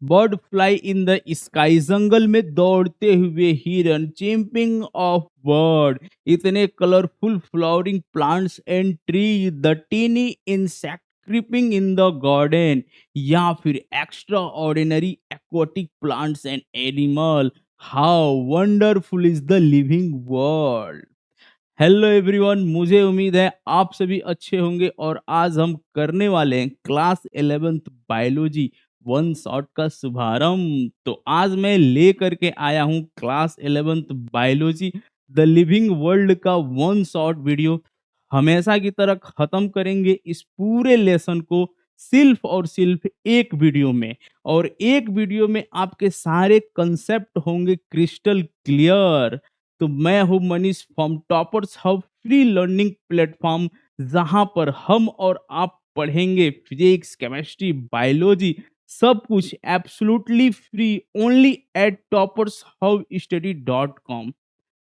Bird fly in the sky, जंगल में दौड़ते हुए हिरन, चैंपिंग ऑफ बर्ड, इतने colourful flowering plants and tree, the tiny insect creeping in the garden, या फिर extraordinary aquatic plants and animal, how wonderful is the living world. Hello everyone, मुझे उम्मीद है आप सभी अच्छे होंगे और आज हम करने वाले हैं class 11th biology one shot का शुभारंभ। तो आज मैं ले करके आया हूँ class 11th biology the living world का वन शॉट वीडियो। हमेशा की तरह खत्म करेंगे इस पूरे लेसन को सिर्फ और सिर्फ एक वीडियो में, और एक वीडियो में आपके सारे कंसेप्ट होंगे क्रिस्टल क्लियर। तो मैं हूं Manish from toppers hub free learning platform, जहां पर हम और आप पढ़ेंगे फिजिक्स, केमिस्ट्री, बायोलॉजी, सब कुछ absolutely free only eight toppershubstudy.com।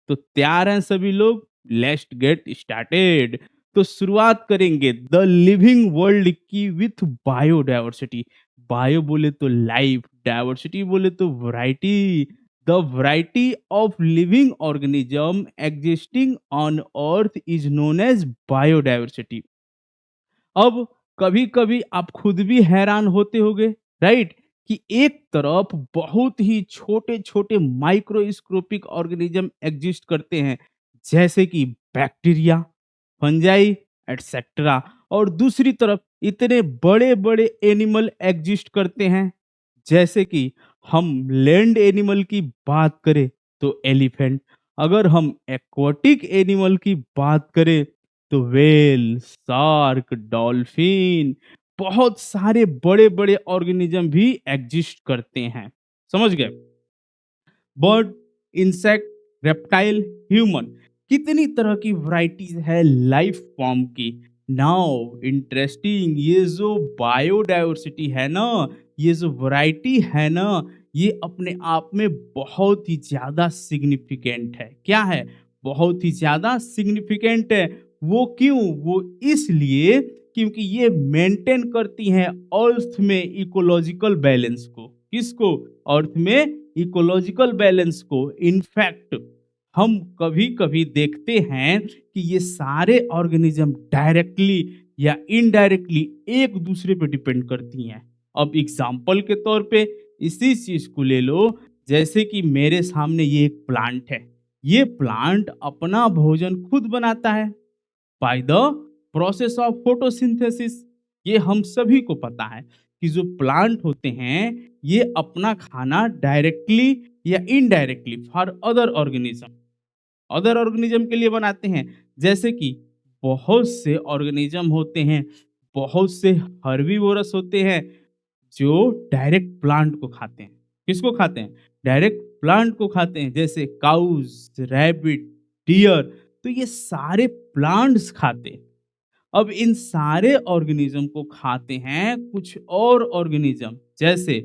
तो तैयार हैं सभी लोग? Let's get started. तो शुरुआत करेंगे द लिविंग वर्ल्ड की विथ बायोडाइवर्सिटी। बायो बोले तो लाइफ, डाइवर्सिटी बोले तो variety. The variety of living organism existing on earth is known as biodiversity. अब कभी कभी आप खुद भी हैरान होते होंगे, राइट, कि एक तरफ बहुत ही छोटे छोटे माइक्रोस्कोपिक ऑर्गेनिज्म एग्जिस्ट करते हैं, जैसे कि बैक्टीरिया, फंजाई, एटसेट्रा, और दूसरी तरफ इतने बड़े बड़े एनिमल एग्जिस्ट करते हैं, जैसे कि हम लैंड एनिमल की बात करें तो एलिफेंट, अगर हम एक्वाटिक एनिमल की बात करें तो वेल, शार्क, डॉल्फिन, बहुत सारे बड़े बड़े ऑर्गेनिज्म भी एग्जिस्ट करते हैं। समझ गए? बर्ड, इंसेक्ट, रेप्टाइल, ह्यूमन, कितनी तरह की वैरायटीज है लाइफ फॉर्म की। नाउ इंटरेस्टिंग, ये जो बायोडाइवर्सिटी है ना, ये जो वैरायटी है ना, ये अपने आप में बहुत ही ज्यादा सिग्निफिकेंट है। क्या है? बहुत ही ज्यादा सिग्निफिकेंट है। वो क्यों? वो इसलिए क्योंकि ये मेंटेन करती हैं अर्थ में इकोलॉजिकल बैलेंस को। किसको? अर्थ में इकोलॉजिकल बैलेंस को। इनफैक्ट हम कभी कभी देखते हैं कि ये सारे ऑर्गेनिज्म डायरेक्टली या इनडायरेक्टली एक दूसरे पे डिपेंड करती हैं। अब एग्जाम्पल के तौर पे इसी चीज को ले लो, जैसे कि मेरे सामने ये एक प्लांट है। ये प्लांट अपना भोजन खुद बनाता है by the process of photosynthesis. ये हम सभी को पता है कि जो प्लांट होते हैं ये अपना खाना डायरेक्टली या इनडायरेक्टली फॉर अदर ऑर्गेनिज्म के लिए बनाते हैं। जैसे कि बहुत से ऑर्गेनिज्म होते हैं, बहुत से हर्बीवोरस होते हैं जो डायरेक्ट प्लांट को खाते हैं। किसको खाते हैं? डायरेक्ट प्लांट को खाते हैं, जैसे काउज, रैबिट, डियर। तो ये सारे प्लांट्स खाते हैं। अब इन सारे ऑर्गेनिज्म को खाते हैं कुछ और ऑर्गेनिज्म, जैसे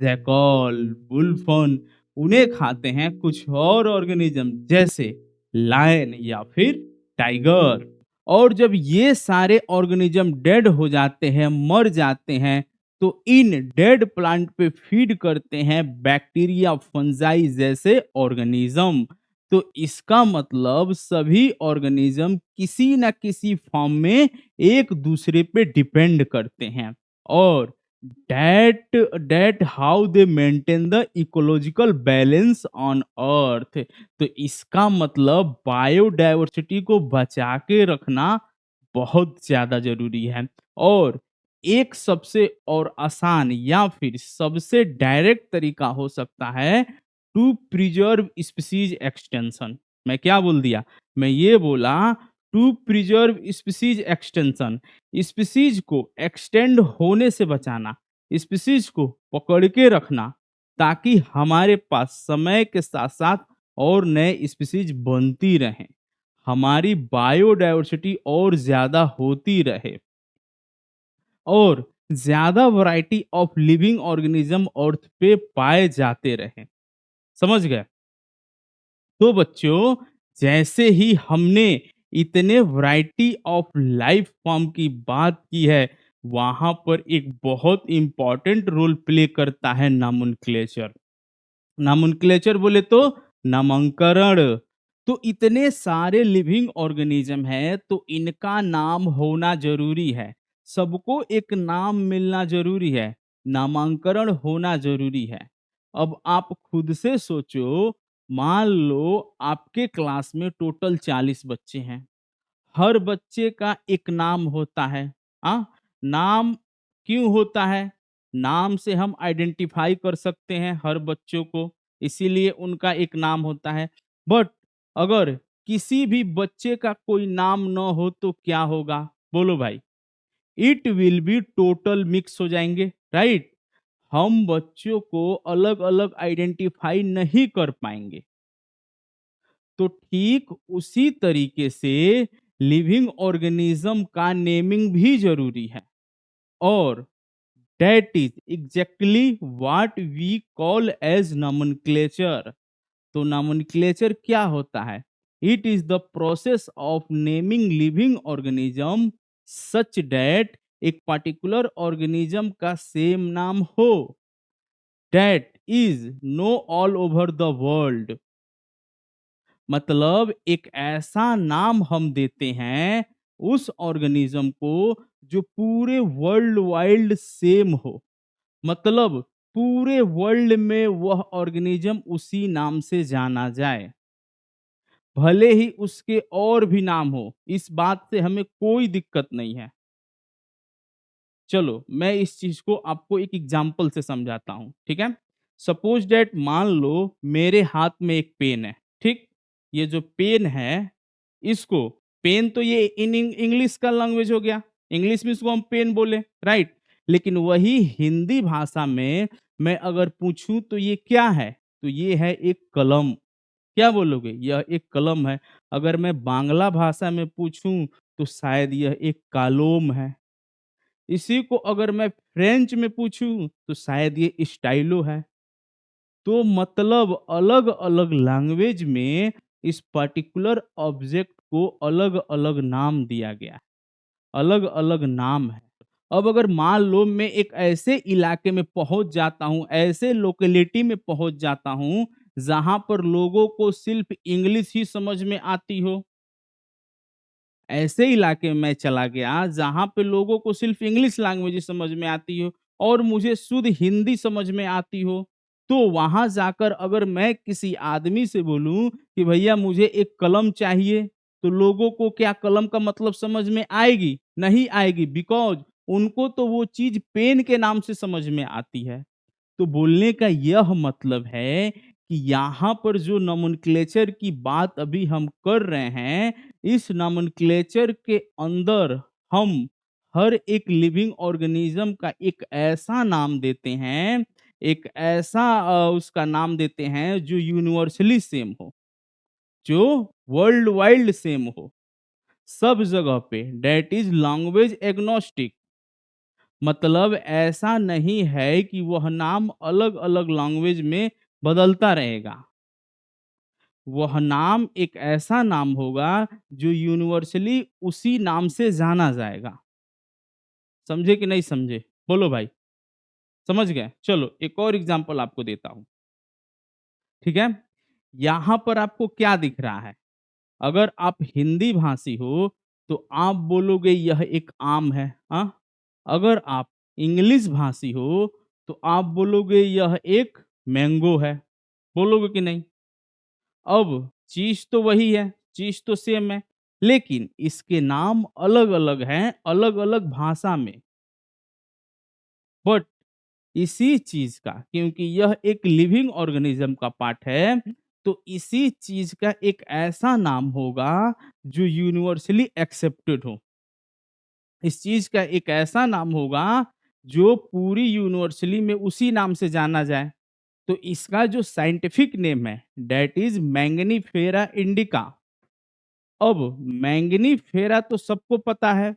जैकल, बुलफन, उन्हें खाते हैं कुछ और ऑर्गेनिज्म, जैसे लायन या फिर टाइगर। और जब ये सारे ऑर्गेनिज्म डेड हो जाते हैं, मर जाते हैं, तो इन डेड प्लांट पे फीड करते हैं बैक्टीरिया, फंजाई जैसे ऑर्गेनिज्म। तो इसका मतलब सभी ऑर्गेनिज्म किसी न किसी फॉर्म में एक दूसरे पे डिपेंड करते हैं, और that how they maintain the ecological balance on earth. तो इसका मतलब बायोडायवर्सिटी को बचा के रखना बहुत ज्यादा जरूरी है। और एक सबसे और आसान या फिर सबसे डायरेक्ट तरीका हो सकता है टू प्रिजर्व स्पीसीज एक्सटेंशन। मैं क्या बोल दिया? मैं ये बोला to preserve species extension. Species को एक्सटेंड होने से बचाना, स्पीसीज को पकड़ के रखना, ताकि हमारे पास समय के साथ साथ और नए स्पीसीज बनती रहें, हमारी बायोडाइवर्सिटी और ज्यादा होती रहे, और ज्यादा वैरायटी ऑफ लिविंग ऑर्गेनिज्म अर्थ पे पाए जाते रहें। समझ गए? तो बच्चों, जैसे ही हमने इतने वैरायटी ऑफ लाइफ फॉर्म की बात की है, वहाँ पर एक बहुत इम्पोर्टेंट रोल प्ले करता है नामनक्लेचर। नामनक्लेचर बोले तो नामकरण। तो इतने सारे लिविंग ऑर्गेनिज्म हैं, तो इनका नाम होना ज़रूरी है। सबको एक नाम मिलना ज़रूरी है, नामांकरण होना ज़रूरी है। अब आप खुद से सोचो, मान लो आपके क्लास में टोटल 40 बच्चे हैं। हर बच्चे का एक नाम होता है। हाँ, नाम क्यों होता है? नाम से हम आइडेंटिफाई कर सकते हैं हर बच्चों को, इसीलिए उनका एक नाम होता है। बट अगर किसी भी बच्चे का कोई नाम न हो तो क्या होगा? बोलो भाई। It will be total mix हो जाएंगे, राइट? हम बच्चों को अलग अलग आइडेंटिफाई नहीं कर पाएंगे। तो ठीक उसी तरीके से लिविंग ऑर्गेनिज्म का नेमिंग भी जरूरी है। और that is exactly what we call as nomenclature. तो नॉमेनक्लेचर क्या होता है? It is the process of naming living organism such that एक पर्टिकुलर ऑर्गेनिज्म का सेम नाम हो, that is known all over the world. मतलब एक ऐसा नाम हम देते हैं उस ऑर्गेनिज्म को जो पूरे वर्ल्ड वाइड सेम हो। मतलब पूरे वर्ल्ड में वह ऑर्गेनिज्म उसी नाम से जाना जाए, भले ही उसके और भी नाम हो, इस बात से हमें कोई दिक्कत नहीं है। चलो मैं इस चीज को आपको एक एग्जांपल से समझाता हूँ, ठीक है? सपोज डेट मान लो मेरे हाथ में एक पेन है, ठीक? ये जो पेन है, इसको पेन तो ये इन इंग्लिश का लैंग्वेज हो गया, इंग्लिश में इसको हम पेन बोले, राइट? लेकिन वही हिंदी भाषा में मैं अगर पूछूं तो ये क्या है? तो ये है एक कलम। क्या बोलोगे? यह एक कलम है। अगर मैं बांग्ला भाषा में पूछूं तो शायद यह एक कालोम है। इसी को अगर मैं फ्रेंच में पूछूं तो शायद ये स्टाइलो है। तो मतलब अलग-अलग लैंग्वेज में इस पर्टिकुलर ऑब्जेक्ट को अलग-अलग नाम दिया गया है, अलग-अलग नाम है। अब अगर मान लो मैं एक ऐसे इलाके में पहुंच जाता हूं, ऐसे लोकेलिटी में पहुंच जाता हूं, जहां पर लोगों को सिर्फ इंग्लिश ही समझ में आती हो, ऐसे इलाके में मैं चला गया जहाँ पे लोगों को सिर्फ इंग्लिश लैंग्वेज ही समझ में आती हो और मुझे शुद्ध हिंदी समझ में आती हो, तो वहाँ जाकर अगर मैं किसी आदमी से बोलूँ कि भैया मुझे एक कलम चाहिए, तो लोगों को क्या कलम का मतलब समझ में आएगी? नहीं आएगी, बिकॉज़ उनको तो वो चीज़ पेन के नाम से समझ में आती है। तो बोलने का यह मतलब है कि यहाँ पर जो नोमेनक्लेचर की बात अभी हम कर रहे हैं, इस नोमेनक्लेचर के अंदर हम हर एक लिविंग ऑर्गेनिज्म का एक ऐसा नाम देते हैं, एक ऐसा उसका नाम देते हैं जो यूनिवर्सली सेम हो, जो वर्ल्ड वाइड सेम हो, सब जगह पे, दैट इज लैंग्वेज एग्नोस्टिक। मतलब ऐसा नहीं है कि वह नाम अलग-अलग लैंग्वेज में बदलता रहेगा। वह नाम एक ऐसा नाम होगा जो यूनिवर्सली उसी नाम से जाना जाएगा। समझे कि नहीं समझे? बोलो भाई, समझ गए? चलो एक और एग्जांपल आपको देता हूँ, ठीक है? यहाँ पर आपको क्या दिख रहा है? अगर आप हिंदी भाषी हो, तो आप बोलोगे यह एक आम है, हाँ? अगर आप इंग्लिश भाषी हो, तो आप बोलोगे यह एक मैंगो है। बोलोगे कि नहीं? अब चीज़ तो वही है, चीज़ तो सेम है, लेकिन इसके नाम अलग-अलग हैं, अलग-अलग भाषा में। बट इसी चीज़ का, क्योंकि यह एक लिविंग ऑर्गेनिज़्म का पार्ट है, तो इसी चीज़ का एक ऐसा नाम होगा जो यूनिवर्सली एक्सेप्टेड हो। इस चीज़ का एक ऐसा नाम होगा जो पूरी यूनिवर्सली में उसी नाम से जाना जाए। तो इसका जो साइंटिफिक नेम है दैट इज मैंगनीफेरा इंडिका। अब मैंगनीफेरा तो सबको पता है,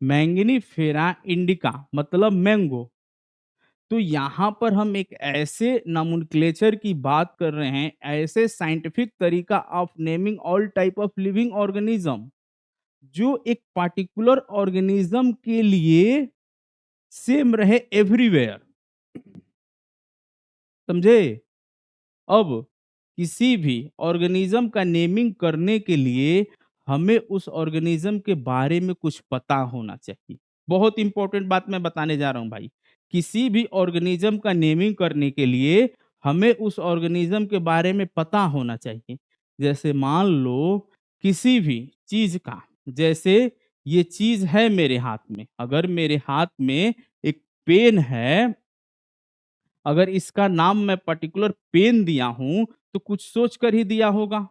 मैंगनीफेरा इंडिका मतलब मैंगो। तो यहाँ पर हम एक ऐसे नोमेनक्लेचर की बात कर रहे हैं, ऐसे साइंटिफिक तरीका of naming all type of living organism जो एक पार्टिकुलर ऑर्गेनिज्म के लिए सेम रहे एवरीवेयर। समझे? अब किसी भी ऑर्गेनिज्म का नेमिंग करने के लिए हमें उस ऑर्गेनिज्म के बारे में कुछ पता होना चाहिए। बहुत इंपॉर्टेंट बात मैं बताने जा रहा हूं भाई। किसी भी ऑर्गेनिज्म का नेमिंग करने के लिए हमें उस ऑर्गेनिज्म के बारे में पता होना चाहिए। जैसे मान लो किसी भी चीज का, जैसे ये चीज है मेरे हाथ में, अगर मेरे हाथ में एक पेन है, अगर इसका नाम मैं पर्टिकुलर पेन दिया हूं तो कुछ सोच कर ही दिया होगा,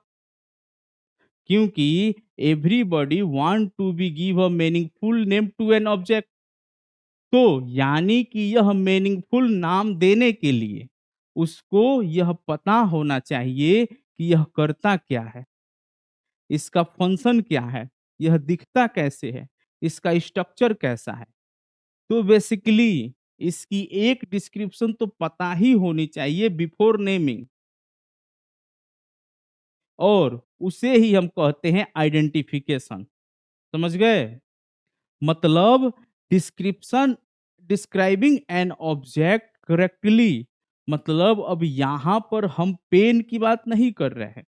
क्योंकि everybody want to be give a meaningful name to an object. तो यानी कि यह मीनिंगफुल नाम देने के लिए उसको यह पता होना चाहिए कि यह करता क्या है, इसका फंक्शन क्या है, यह दिखता कैसे है, इसका स्ट्रक्चर कैसा है। तो बेसिकली इसकी एक डिस्क्रिप्शन तो पता ही होनी चाहिए बिफोर नेमिंग, और उसे ही हम कहते हैं आइडेंटिफिकेशन। समझ गए? मतलब description describing an object correctly. मतलब अब यहां पर हम पेन की बात नहीं कर रहे हैं,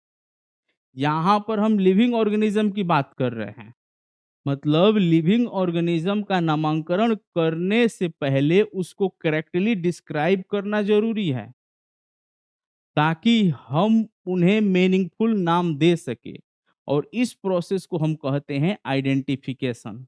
यहां पर हम लिविंग ऑर्गेनिज्म की बात कर रहे हैं। मतलब लिविंग ऑर्गेनिज्म का नामकरण करने से पहले उसको करेक्टली डिस्क्राइब करना जरूरी है, ताकि हम उन्हें मीनिंगफुल नाम दे सके, और इस प्रोसेस को हम कहते हैं आइडेंटिफिकेशन।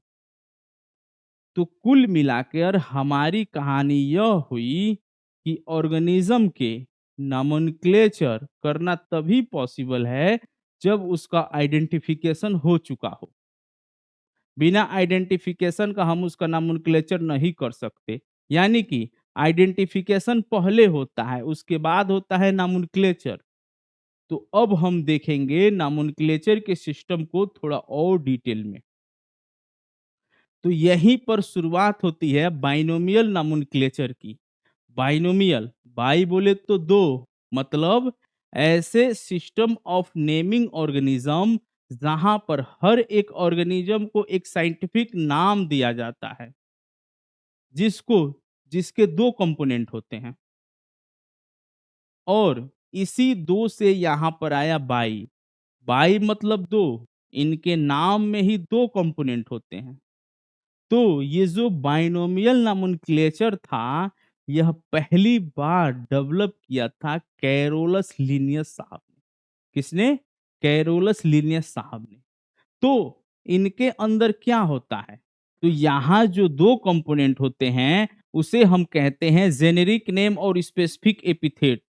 तो कुल मिलाकर हमारी कहानी यह हुई कि ऑर्गेनिज्म के नोमेनक्लेचर करना तभी पॉसिबल है जब उसका आइडेंटिफिकेशन हो चुका हो। बिना आइडेंटिफिकेशन का हम उसका नोमेनक्लेचर नहीं कर सकते। यानी कि आइडेंटिफिकेशन पहले होता है, उसके बाद होता है नोमेनक्लेचर। तो अब हम देखेंगे नोमेनक्लेचर के सिस्टम को थोड़ा और डिटेल में। तो यहीं पर शुरुआत होती है बाइनोमियल नोमेनक्लेचर की। बाइनोमियल, बाई बोले तो दो, मतलब ऐसे सिस्टम ऑफ नेमिंग ऑर्गेनिज्म जहां पर हर एक ऑर्गेनिज्म को एक साइंटिफिक नाम दिया जाता है, जिसको जिसके दो कंपोनेंट होते हैं, और इसी दो से यहां पर आया बाई। बाई मतलब दो, इनके नाम में ही दो कंपोनेंट होते हैं। तो ये जो बाइनोमियल नोमेनक्लेचर था, यह पहली बार डेवलप किया था कैरोलस लिनियस साहब ने। किसने? कैरोलस लिनियस साहब ने। तो इनके अंदर क्या होता है? तो यहाँ जो दो कंपोनेंट होते हैं उसे हम कहते हैं जेनेरिक नेम और स्पेसिफिक एपिथेट।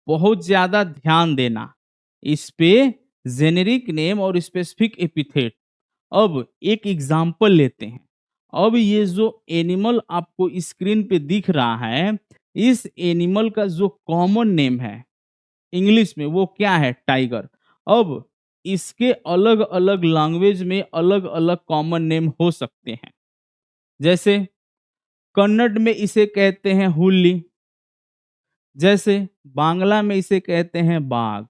बहुत ज्यादा ध्यान देना इस पे, जेनेरिक नेम और स्पेसिफिक एपिथेट। अब एक एग्जाम्पल लेते हैं। अब ये जो एनिमल आपको स्क्रीन पे दिख रहा है, इस एनिमल का जो कॉमन नेम है इंग्लिश में वो क्या है? टाइगर। अब इसके अलग अलग लैंग्वेज में अलग अलग कॉमन नेम हो सकते हैं। जैसे कन्नड़ में इसे कहते हैं हुल्ली, जैसे बांग्ला में इसे कहते हैं बाघ।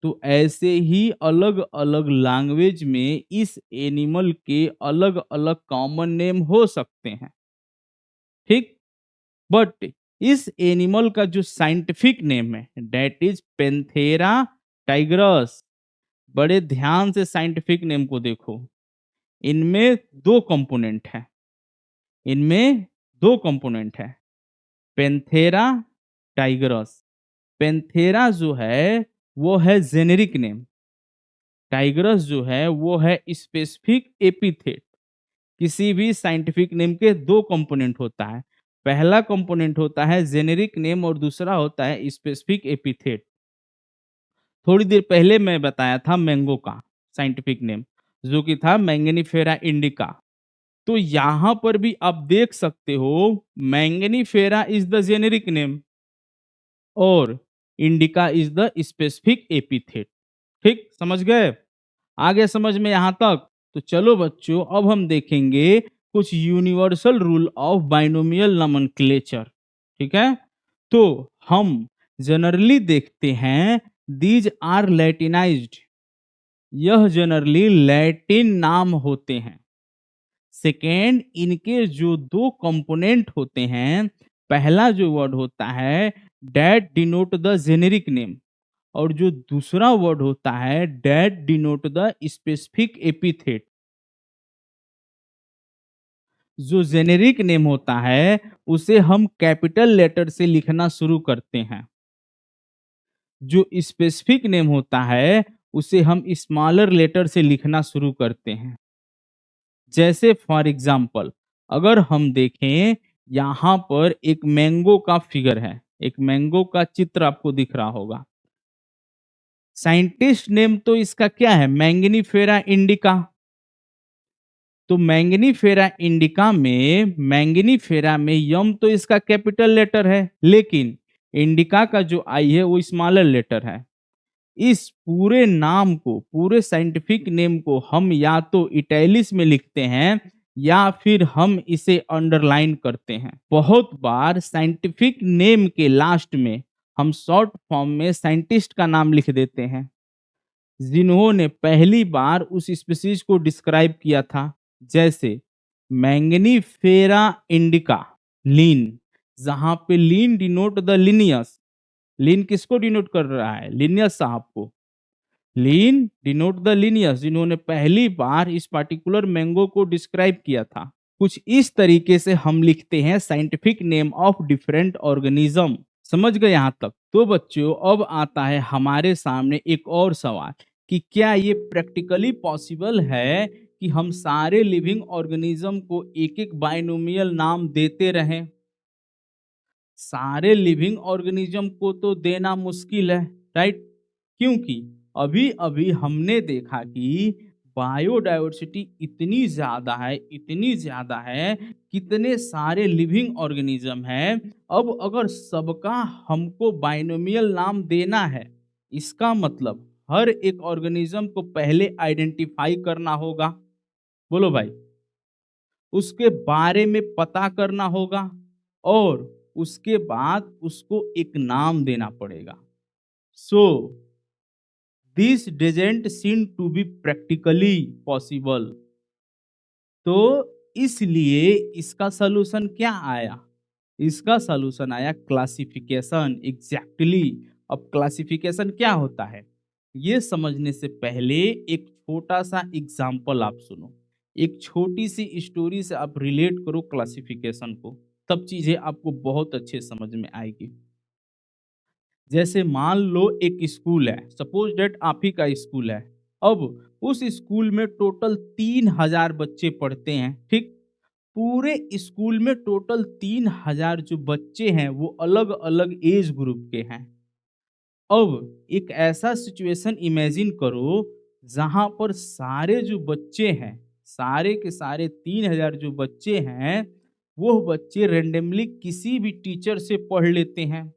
तो ऐसे ही अलग अलग लैंग्वेज में इस एनिमल के अलग अलग कॉमन नेम हो सकते हैं। ठीक। बट इस एनिमल का जो साइंटिफिक नेम है डेट इज पेंथेरा टाइग्रस। बड़े ध्यान से साइंटिफिक नेम को देखो। इनमें दो कंपोनेंट है, इनमें दो कंपोनेंट है, पेंथेरा टाइग्रस। पेंथेरा जो है वो है जेनेरिक नेम, टाइग्रस जो है वो है स्पेसिफिक एपिथेट। किसी भी साइंटिफिक नेम के दो कंपोनेंट होता है, पहला कंपोनेंट होता है जेनेरिक नेम और दूसरा होता है स्पेसिफिक एपिथेट। थोड़ी देर पहले मैं बताया था मैंगो का साइंटिफिक नेम, जो कि था मैंगनीफेरा इंडिका। तो यहां पर भी आप देख सकते हो मैंगनीफेरा इज द जेनेरिक नेम और indica is the specific epithet. ठीक, समझ गए? आगे समझ में यहां तक? तो चलो बच्चों, अब हम देखेंगे कुछ universal rule of binomial nomenclature. ठीक है? तो हम जनरली देखते हैं दीज आर लैटिनाइज्ड, यह जनरली लैटिन नाम होते हैं। सेकेंड, इनके जो दो कंपोनेंट होते हैं, पहला जो वर्ड होता है that denote the generic name, और जो दूसरा वर्ड होता है that denote the specific epithet. जो जेनेरिक नेम होता है उसे हम कैपिटल लेटर से लिखना शुरू करते हैं, जो स्पेसिफिक नेम होता है उसे हम स्मॉलर लेटर से लिखना शुरू करते हैं। जैसे फॉर एग्जाम्पल, अगर हम देखें, यहाँ पर एक मैंगो का फिगर है, एक मैंगो का चित्र आपको दिख रहा होगा। साइंटिस्ट नेम तो इसका क्या है, मैंगनीफेरा इंडिका। तो मैंगनीफेरा में यम तो इसका कैपिटल लेटर है, लेकिन इंडिका का जो आई है वो स्मॉलर लेटर है। इस पूरे नाम को, पूरे साइंटिफिक नेम को हम या तो इटैलिक्स में लिखते हैं या फिर हम इसे अंडरलाइन करते हैं। बहुत बार साइंटिफिक नेम के लास्ट में हम शॉर्ट फॉर्म में साइंटिस्ट का नाम लिख देते हैं, जिन्होंने पहली बार उस स्पीशीज को डिस्क्राइब किया था। जैसे मैंगनीफेरा इंडिका, लीन, जहां पे लीन डिनोट द लिनियस। लीन किसको डिनोट कर रहा है, लिनियस साहब को। लीन डिनोट द लिनियस, जिन्होंने पहली बार इस पार्टिकुलर मैंगो को डिस्क्राइब किया था। कुछ इस तरीके से हम लिखते हैं scientific name of different organism. समझ गए यहां तक? तो बच्चों, अब आता है हमारे सामने एक और सवाल कि क्या ये प्रैक्टिकली पॉसिबल है कि हम सारे लिविंग ऑर्गेनिज्म को एक एक बाइनोमियल नाम देते रहें? सारे लिविंग ऑर्गेनिज्म को तो देना मुश्किल है, राइट? क्योंकि अभी अभी हमने देखा कि बायोडायवर्सिटी इतनी ज्यादा है, इतनी ज्यादा है, कितने सारे लिविंग ऑर्गेनिज्म हैं। अब अगर सबका हमको बाइनोमियल नाम देना है, इसका मतलब हर एक ऑर्गेनिज्म को पहले आइडेंटिफाई करना होगा। बोलो भाई, उसके बारे में पता करना होगा और उसके बाद उसको एक नाम देना पड़ेगा। So this doesn't seem to be practically possible. तो इसलिए इसका सलूशन क्या आया? इसका सलूशन आया क्लासिफिकेशन। एग्जैक्टली। अब क्लासिफिकेशन क्या होता है, ये समझने से पहले एक छोटा सा एग्जाम्पल आप सुनो। एक छोटी सी स्टोरी से आप रिलेट करो क्लासिफिकेशन को, तब चीजें आपको बहुत अच्छे समझ में आएगी। जैसे मान लो एक स्कूल है, सपोज डेट आप ही का स्कूल है। अब उस स्कूल में टोटल 3000 बच्चे पढ़ते हैं, ठीक? पूरे स्कूल में टोटल 3000 जो बच्चे हैं वो अलग अलग एज ग्रुप के हैं। अब एक ऐसा सिचुएशन इमेजिन करो जहां पर सारे जो बच्चे हैं, सारे के सारे 3000 जो बच्चे हैं, वो बच्चे रेंडमली किसी भी टीचर से पढ़ लेते हैं।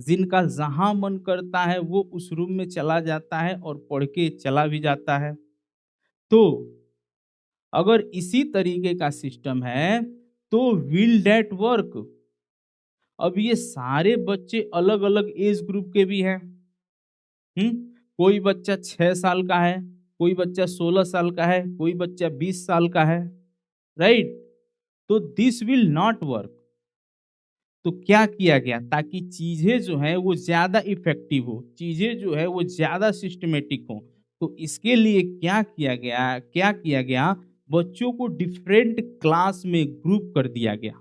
जिनका जहां मन करता है वो उस रूम में चला जाता है और पढ़ के चला भी जाता है। तो अगर इसी तरीके का सिस्टम है तो विल दैट वर्क? अब ये सारे बच्चे अलग अलग एज ग्रुप के भी हैं। हम्म कोई बच्चा 6 साल का है, कोई बच्चा 16 साल का है, कोई बच्चा 20 साल का है, राइट? तो दिस विल नॉट वर्क। तो क्या किया गया, ताकि चीजें जो है वो ज्यादा इफेक्टिव हो, चीजें जो है वो ज्यादा सिस्टमेटिक हो, तो इसके लिए क्या किया गया, बच्चों को डिफरेंट क्लास में ग्रुप कर दिया गया।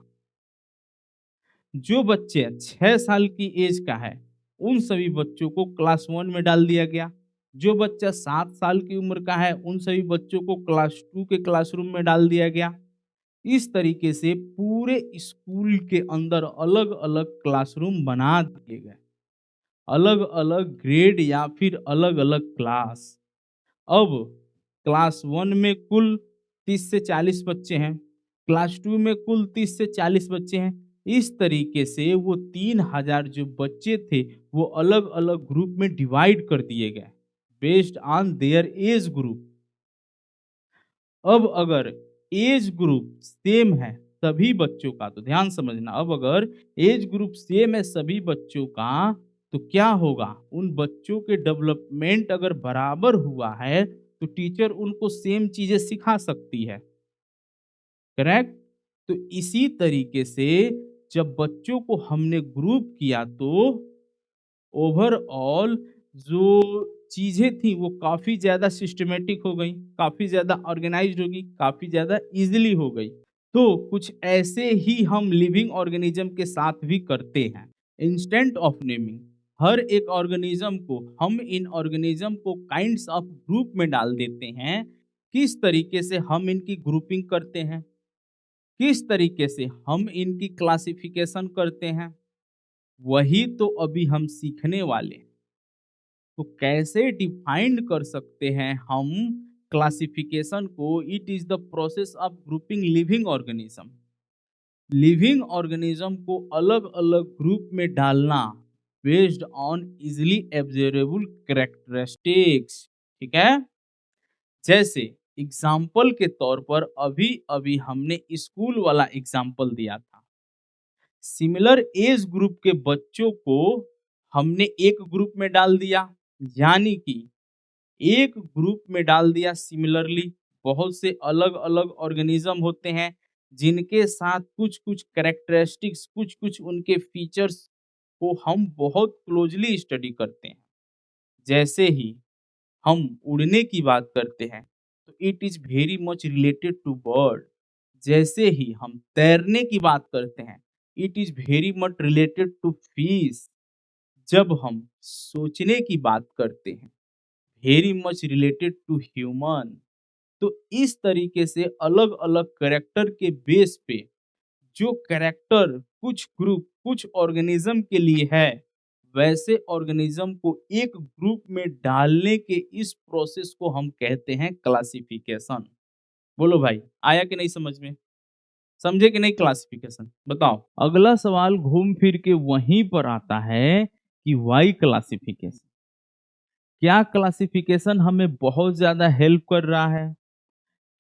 जो बच्चे 6 साल की एज का है उन सभी बच्चों को क्लास 1 में डाल दिया गया। जो बच्चा 7 साल की उम्र का है उन सभी बच्चों को क्लास 2 के क्लासरूम में डाल दिया गया। इस तरीके से पूरे स्कूल के अंदर अलग अलग क्लासरूम बना दिए गए, अलग अलग ग्रेड या फिर अलग अलग क्लास। अब क्लास 1 में कुल 30 से 40 बच्चे हैं, क्लास 2 में कुल 30 से 40 बच्चे हैं। इस तरीके से वो 3000 जो बच्चे थे वो अलग अलग ग्रुप में डिवाइड कर दिए गए based on their age group. अब अगर एज ग्रुप सेम है सभी बच्चों का, तो ध्यान समझना, अब अगर एज ग्रुप सेम है सभी बच्चों का तो क्या होगा, उन बच्चों के डेवलपमेंट अगर बराबर हुआ है तो टीचर उनको सेम चीजें सिखा सकती है। करेक्ट? तो इसी तरीके से जब बच्चों को हमने ग्रुप किया तो ओवरऑल जो चीज़ें थी वो काफ़ी ज़्यादा सिस्टमैटिक हो गई, काफ़ी ज़्यादा ऑर्गेनाइज़्ड हो गई, काफ़ी ज़्यादा ईज़िली हो गई। तो कुछ ऐसे ही हम लिविंग ऑर्गेनिज़्म के साथ भी करते हैं। इंस्टेंट ऑफ नेमिंग हर एक ऑर्गेनिज़्म को हम इन ऑर्गेनिज़्म को काइंड्स ऑफ ग्रुप में डाल देते हैं। किस तरीके से हम इनकी ग्रुपिंग करते हैं, किस तरीके से हम इनकी क्लासिफिकेशन करते हैं, वही तो अभी हम सीखने वाले हैं। तो कैसे डिफाइंड कर सकते हैं हम क्लासिफिकेशन को? It is the process of grouping living organism. Living organism को अलग अलग ग्रुप में डालना based on easily observable characteristics. ठीक है, जैसे एग्जाम्पल के तौर पर अभी अभी हमने स्कूल वाला एग्जाम्पल दिया था। सिमिलर एज ग्रुप के बच्चों को हमने एक ग्रुप में डाल दिया, यानी कि एक ग्रुप में डाल दिया सिमिलरली। बहुत से अलग अलग ऑर्गेनिज्म होते हैं जिनके साथ कुछ कुछ कैरेक्टरिस्टिक्स, कुछ कुछ उनके फीचर्स को हम बहुत क्लोजली स्टडी करते हैं। जैसे ही हम उड़ने की बात करते हैं तो it is very much related to bird. जैसे ही हम तैरने की बात करते हैं it is very much related to fish. जब हम सोचने की बात करते हैं very much related to human. तो इस तरीके से अलग अलग कैरेक्टर के बेस पे जो कैरेक्टर कुछ ग्रुप कुछ ऑर्गेनिज्म के लिए है, वैसे ऑर्गेनिज्म को एक ग्रुप में डालने के इस प्रोसेस को हम कहते हैं क्लासिफिकेशन। बोलो भाई, आया कि नहीं समझ में? समझे कि नहीं क्लासिफिकेशन? बताओ। अगला सवाल घूम फिर के वहीं पर आता है कि वाई क्लासिफिकेशन। क्या क्लासिफिकेशन हमें बहुत ज्यादा हेल्प कर रहा है?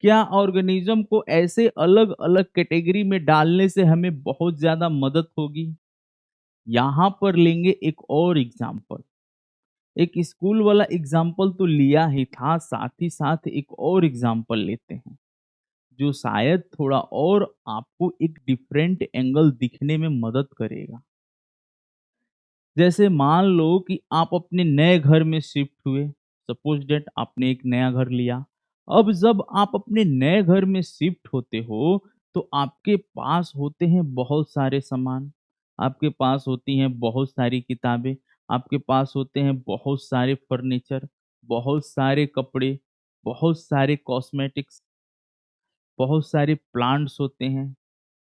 क्या ऑर्गेनिज्म को ऐसे अलग अलग कैटेगरी में डालने से हमें बहुत ज्यादा मदद होगी? यहां पर लेंगे एक और एग्जाम्पल। एक स्कूल वाला एग्जाम्पल तो लिया ही था, साथ ही साथ एक और एग्जाम्पल लेते हैं जो शायद थोड़ा और आपको एक डिफरेंट एंगल दिखने में मदद करेगा। जैसे मान लो कि आप अपने नए घर में शिफ्ट हुए। सपोज डेट आपने एक नया घर लिया। अब जब आप अपने नए घर में शिफ्ट होते हो तो आपके पास होते हैं बहुत सारे सामान, आपके पास होती हैं बहुत सारी किताबें, आपके पास होते हैं बहुत सारे फर्नीचर, बहुत सारे कपड़े, बहुत सारे कॉस्मेटिक्स, बहुत सारे प्लांट्स होते हैं,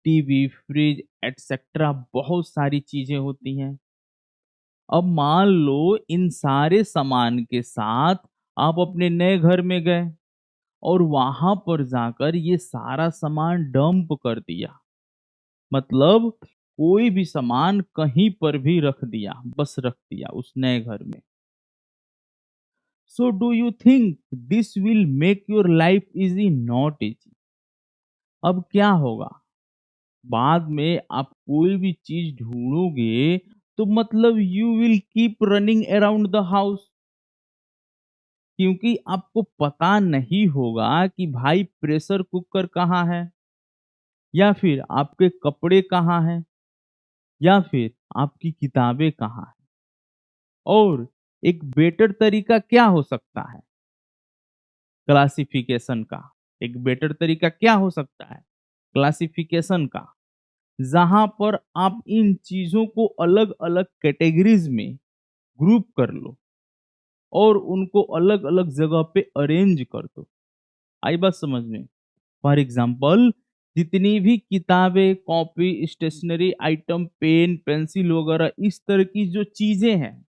टीवी, फ्रिज एटसेट्रा बहुत सारी चीजें होती हैं। अब मान लो इन सारे सामान के साथ आप अपने नए घर में गए और वहां पर जाकर ये सारा सामान डंप कर दिया। मतलब कोई भी सामान कहीं पर भी रख दिया, बस रख दिया उस नए घर में। So do you think this will make your life easy? Not easy. अब क्या होगा? बाद में आप कोई भी चीज ढूंढोगे तो मतलब you will keep running around the house, क्योंकि आपको पता नहीं होगा कि भाई प्रेशर कुकर कहाँ है, या फिर आपके कपड़े कहाँ हैं, या फिर आपकी किताबें कहाँ हैं। और एक बेटर तरीका क्या हो सकता है क्लासिफिकेशन का? एक बेटर तरीका क्या हो सकता है क्लासिफिकेशन का? जहां पर आप इन चीजों को अलग अलग कैटेगरीज में ग्रुप कर लो और उनको अलग अलग जगह पे अरेंज कर दो। आई बात समझ में? फॉर एग्जाम्पल, जितनी भी किताबें, copy, stationery item, pen, pencil वगैरह इस तरह की जो चीजें हैं,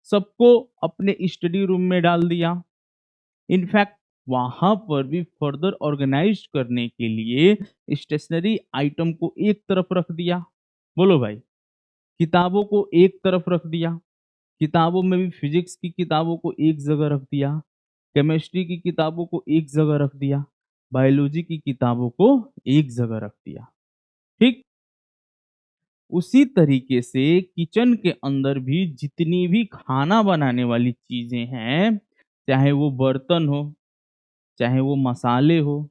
सबको अपने स्टडी रूम में डाल दिया। इनफैक्ट वहां पर भी फर्दर ऑर्गेनाइज करने के लिए स्टेशनरी आइटम को एक तरफ रख दिया। बोलो भाई, किताबों को एक तरफ रख दिया। किताबों में भी फिजिक्स की किताबों को एक जगह रख दिया, केमिस्ट्री की किताबों को एक जगह रख दिया, बायोलॉजी की किताबों को एक जगह रख दिया। ठीक उसी तरीके से किचन के अंदर भी जितनी भी खाना बनाने वाली चीजें हैं, चाहे वो बर्तन हो, चाहे वो मसाले हो,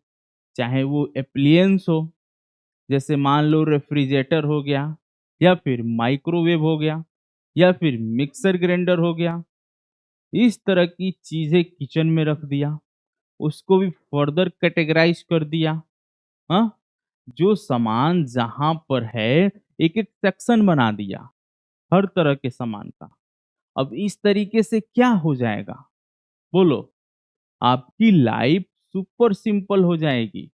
चाहे वो एप्लियंस हो, जैसे मान लो रेफ्रिजरेटर हो गया, या फिर माइक्रोवेव हो गया, या फिर मिक्सर ग्राइंडर हो गया। इस तरह की चीज़ें किचन में रख दिया, उसको भी फर्दर कैटेगराइज़ कर दिया, हाँ? जो सामान जहाँ पर है, एक-एक सेक्शन बना दिया, हर तरह के सामान का। अब इस तरीके से क्या हो जाएगा? बोलो, आपकी लाइफ सुपर सिंपल हो जाएगी।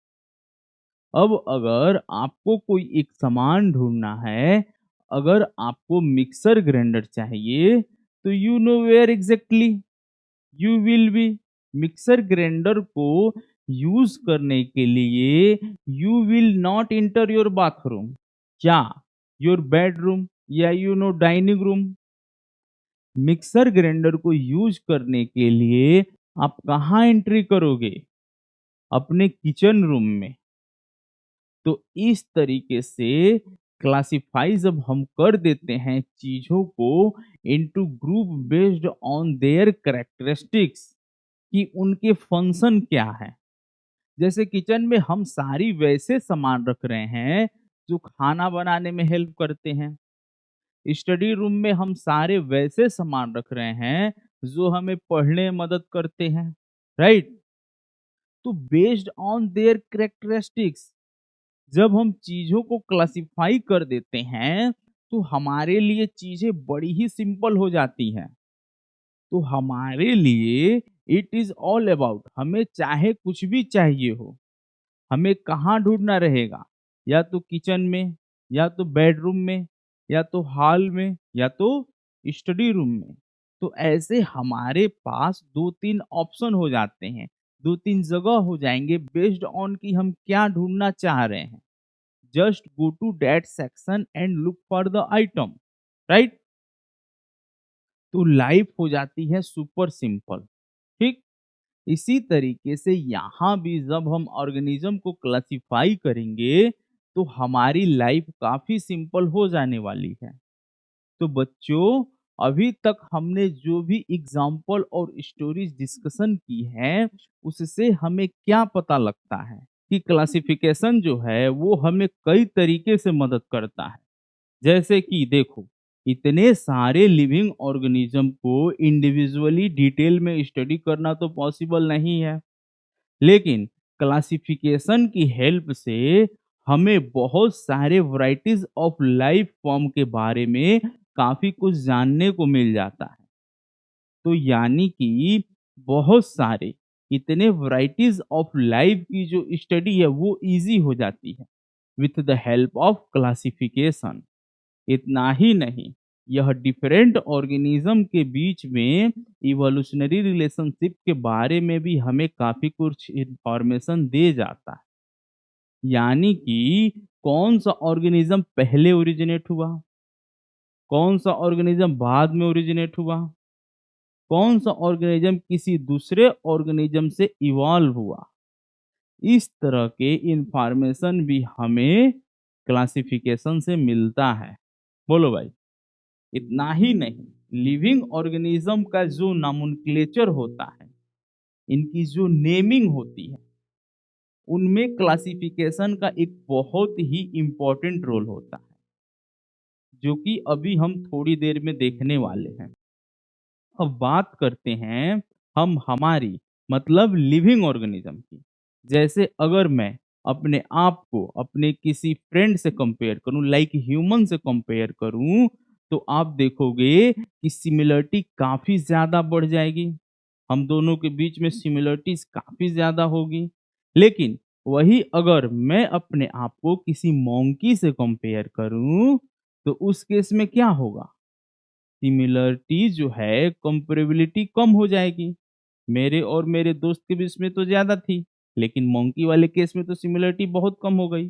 अब अगर आपको कोई एक सामान ढूँढना है, अगर आपको मिक्सर ग्राइंडर चाहिए, तो you know where exactly you will be. Mixer grinder को यूज़ करने के लिए you will not enter your bathroom, क्या? योर बेडरूम या डाइनिंग रूम। मिक्सर ग्राइंडर को यूज़ करने के लिए आप कहाँ एंट्री करोगे? अपने किचन रूम में। तो इस तरीके से क्लासिफाई जब हम कर देते हैं चीज़ों को into group based on their characteristics, कि उनके फंक्शन क्या है। जैसे किचन में हम सारी वैसे सामान रख रहे हैं जो खाना बनाने में हेल्प करते हैं। स्टडी रूम में हम सारे वैसे सामान रख रहे हैं जो हमें पढ़ने में मदद करते हैं, राइट? तो बेस्ड ऑन देयर कैरेक्टरिस्टिक्स जब हम चीज़ों को क्लासिफाई कर देते हैं, तो हमारे लिए चीज़ें बड़ी ही सिंपल हो जाती हैं। तो हमारे लिए इट इज़ ऑल अबाउट, हमें चाहे कुछ भी चाहिए हो, हमें कहाँ ढूँढना रहेगा? या तो किचन में, या तो बेडरूम में, या तो हॉल में, या तो स्टडी रूम में। तो ऐसे हमारे पास 2-3 ऑप्शन हो जाते हैं, 2-3 जगह हो जाएँगे बेस्ड ऑन कि हम क्या ढूँढना चाह रहे हैं। Just go to that section and look for the item, right? तो लाइफ हो जाती है सुपर सिंपल, ठीक? इसी तरीके से यहाँ भी जब हम ऑर्गेनिज्म को क्लासिफाई करेंगे, तो हमारी लाइफ काफ़ी सिंपल हो जाने वाली है। तो बच्चों, अभी तक हमने जो भी एग्ज़ाम्पल और स्टोरीज़ डिस्कशन की हैं, उससे हमें क्या पता लगता है कि क्लासिफ़िकेशन जो है, वो हमें कई तरीके से मदद करता है। जैसे कि देखो, इतने सारे लिविंग ऑर्गेनिज्म को इंडिविजुअली डिटेल में स्टडी करना तो पॉसिबल नहीं है। लेकिन क्लासिफिकेशन की हेल्प से हमें बहुत सारे वैराइटीज ऑफ लाइफ फॉर्म के बारे में काफ़ी कुछ जानने को मिल जाता है। तो यानी कि बहुत सारे इतने वैराइटीज ऑफ लाइफ की जो स्टडी है वो इजी हो जाती है with the help of classification. इतना ही नहीं, यह डिफरेंट ऑर्गेनिज्म के बीच में इवोल्यूशनरी रिलेशनशिप के बारे में भी हमें काफी कुछ इंफॉर्मेशन दे जाता है। यानी कि कौन सा ऑर्गेनिज्म पहले ओरिजिनेट हुआ, कौन सा ऑर्गेनिज्म बाद में ओरिजिनेट हुआ, कौन सा ऑर्गेनिज्म किसी दूसरे ऑर्गेनिज्म से इवॉल्व हुआ। इस तरह के इंफॉर्मेशन भी हमें क्लासिफिकेशन से मिलता है। बोलो भाई। इतना ही नहीं, लिविंग ऑर्गेनिज्म का जो नोमेनक्लेचर होता है, इनकी जो नेमिंग होती है, उनमें क्लासिफिकेशन का एक बहुत ही इम्पोर्टेंट रोल होता है, जो कि अभी हम थोड़ी देर में देखने वाले हैं। अब बात करते हैं हम हमारी मतलब लिविंग ऑर्गेनिज्म की। जैसे अगर मैं अपने आप को अपने किसी फ्रेंड से कंपेयर करूं, लाइक ह्यूमन से कंपेयर करूं, तो आप देखोगे कि सिमिलरिटी काफी ज्यादा बढ़ जाएगी। हम दोनों के बीच में सिमिलरिटीज काफी ज्यादा होगी। लेकिन वही अगर मैं अपने आप को किसी मोंकी से कंपेयर करूं, तो उस केस में क्या होगा? सिमिलरिटी जो है कंपैरेबिलिटी कम हो जाएगी। मेरे और मेरे दोस्त के बीच में तो ज़्यादा थी, लेकिन मंकी वाले केस में तो सिमिलरिटी बहुत कम हो गई।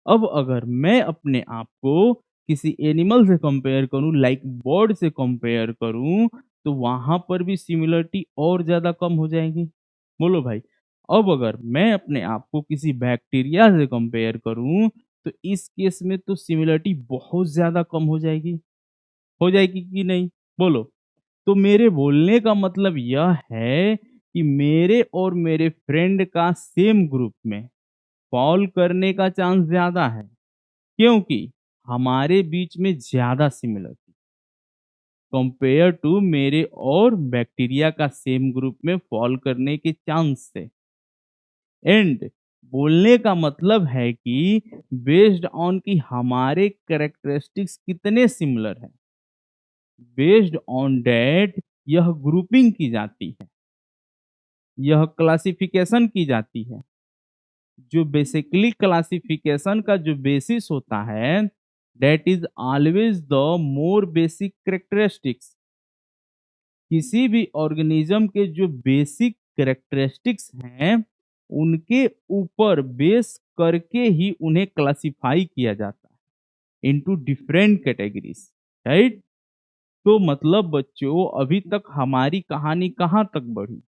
अब अगर मैं अपने आप को किसी एनिमल से कंपेयर करूँ, लाइक बर्ड से कंपेयर करूँ, तो वहाँ पर भी सिमिलरिटी और ज़्यादा कम हो जाएगी। बोलो भाई। अब अगर मैं अपने आप को किसी बैक्टीरिया से कंपेयर करूँ, तो इस केस में तो सिमिलरिटी बहुत ज़्यादा कम हो जाएगी कि नहीं? बोलो। तो मेरे बोलने का मतलब यह है कि मेरे और मेरे फ्रेंड का सेम ग्रुप में फॉल करने का चांस ज़्यादा है, क्योंकि हमारे बीच में ज़्यादा सिमिलरिटी कंपेयर टू मेरे और बैक्टीरिया का सेम ग्रुप में फॉल करने के चांस से। एंड बोलने का मतलब है कि बेस्ड ऑन कि हमारे कैरेक्टरिस्टिक्स कितने सिमिलर हैं, बेस्ड ऑन दैट यह ग्रुपिंग की जाती है, यह क्लासिफिकेशन की जाती है। जो बेसिकली क्लासिफिकेशन का जो बेसिस होता है, that is always the more basic characteristics. किसी भी ऑर्गेनिज्म के जो बेसिक कैरेक्टरिस्टिक्स हैं, उनके ऊपर बेस करके ही उन्हें क्लासिफाई किया जाता है इनटू डिफरेंट कैटेगरीज, राइट। तो मतलब बच्चों, अभी तक हमारी कहानी कहाँ तक बढ़ी?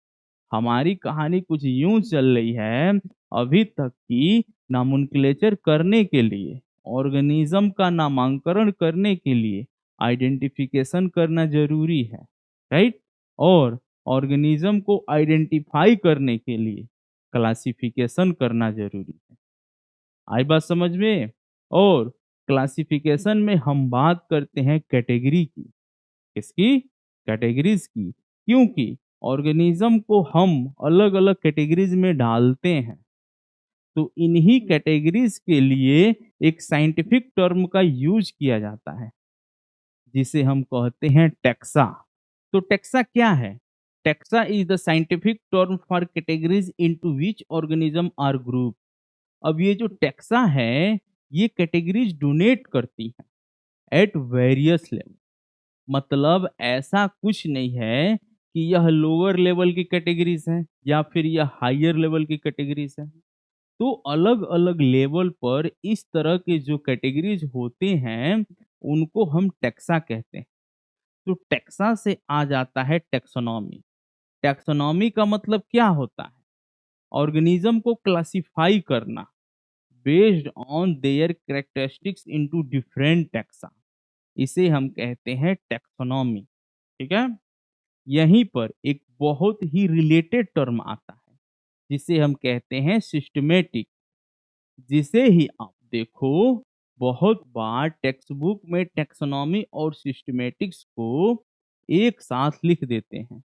हमारी कहानी कुछ यूं चल रही है अभी तक कि नामोनक्लेचर करने के लिए, ऑर्गेनिज्म का नामांकन करने के लिए आइडेंटिफिकेशन करना जरूरी है, राइट। और ऑर्गेनिज्म को आइडेंटिफाई करने के लिए क्लासिफिकेशन करना जरूरी है। आई बात समझ में? और क्लासिफिकेशन में हम बात करते हैं कैटेगरी की। किसकी? कैटेगरीज की। क्योंकि ऑर्गेनिज्म को हम अलग अलग कैटेगरीज में डालते हैं, तो इन्हीं कैटेगरीज के लिए एक साइंटिफिक टर्म का यूज किया जाता है, जिसे हम कहते हैं टैक्सा। तो टैक्सा क्या है? Taxa is the scientific term for categories into which organism are group. अब ये जो टैक्सा है, ये कैटेगरीज डोनेट करती है एट वेरियस लेवल। मतलब ऐसा कुछ नहीं है कि यह लोअर लेवल की कैटेगरीज है या फिर यह हायर लेवल की कैटेगरीज है। तो अलग अलग लेवल पर इस तरह के जो कैटेगरीज होते हैं, उनको हम टैक्सा कहते हैं। तो टैक्सा से आ जाता है टैक्सोनॉमी। टैक्सोनॉमी का मतलब क्या होता है? ऑर्गेनिज्म को क्लासिफाई करना based on their characteristics into different taxa, इसे हम कहते हैं टैक्सोनॉमी। ठीक है। यहीं पर एक बहुत ही रिलेटेड टर्म आता है, जिसे हम कहते हैं सिस्टमेटिक। जिसे ही आप देखो, बहुत बार टेक्स्ट बुक में टेक्सोनॉमी और सिस्टमेटिक्स को एक साथ लिख देते हैं।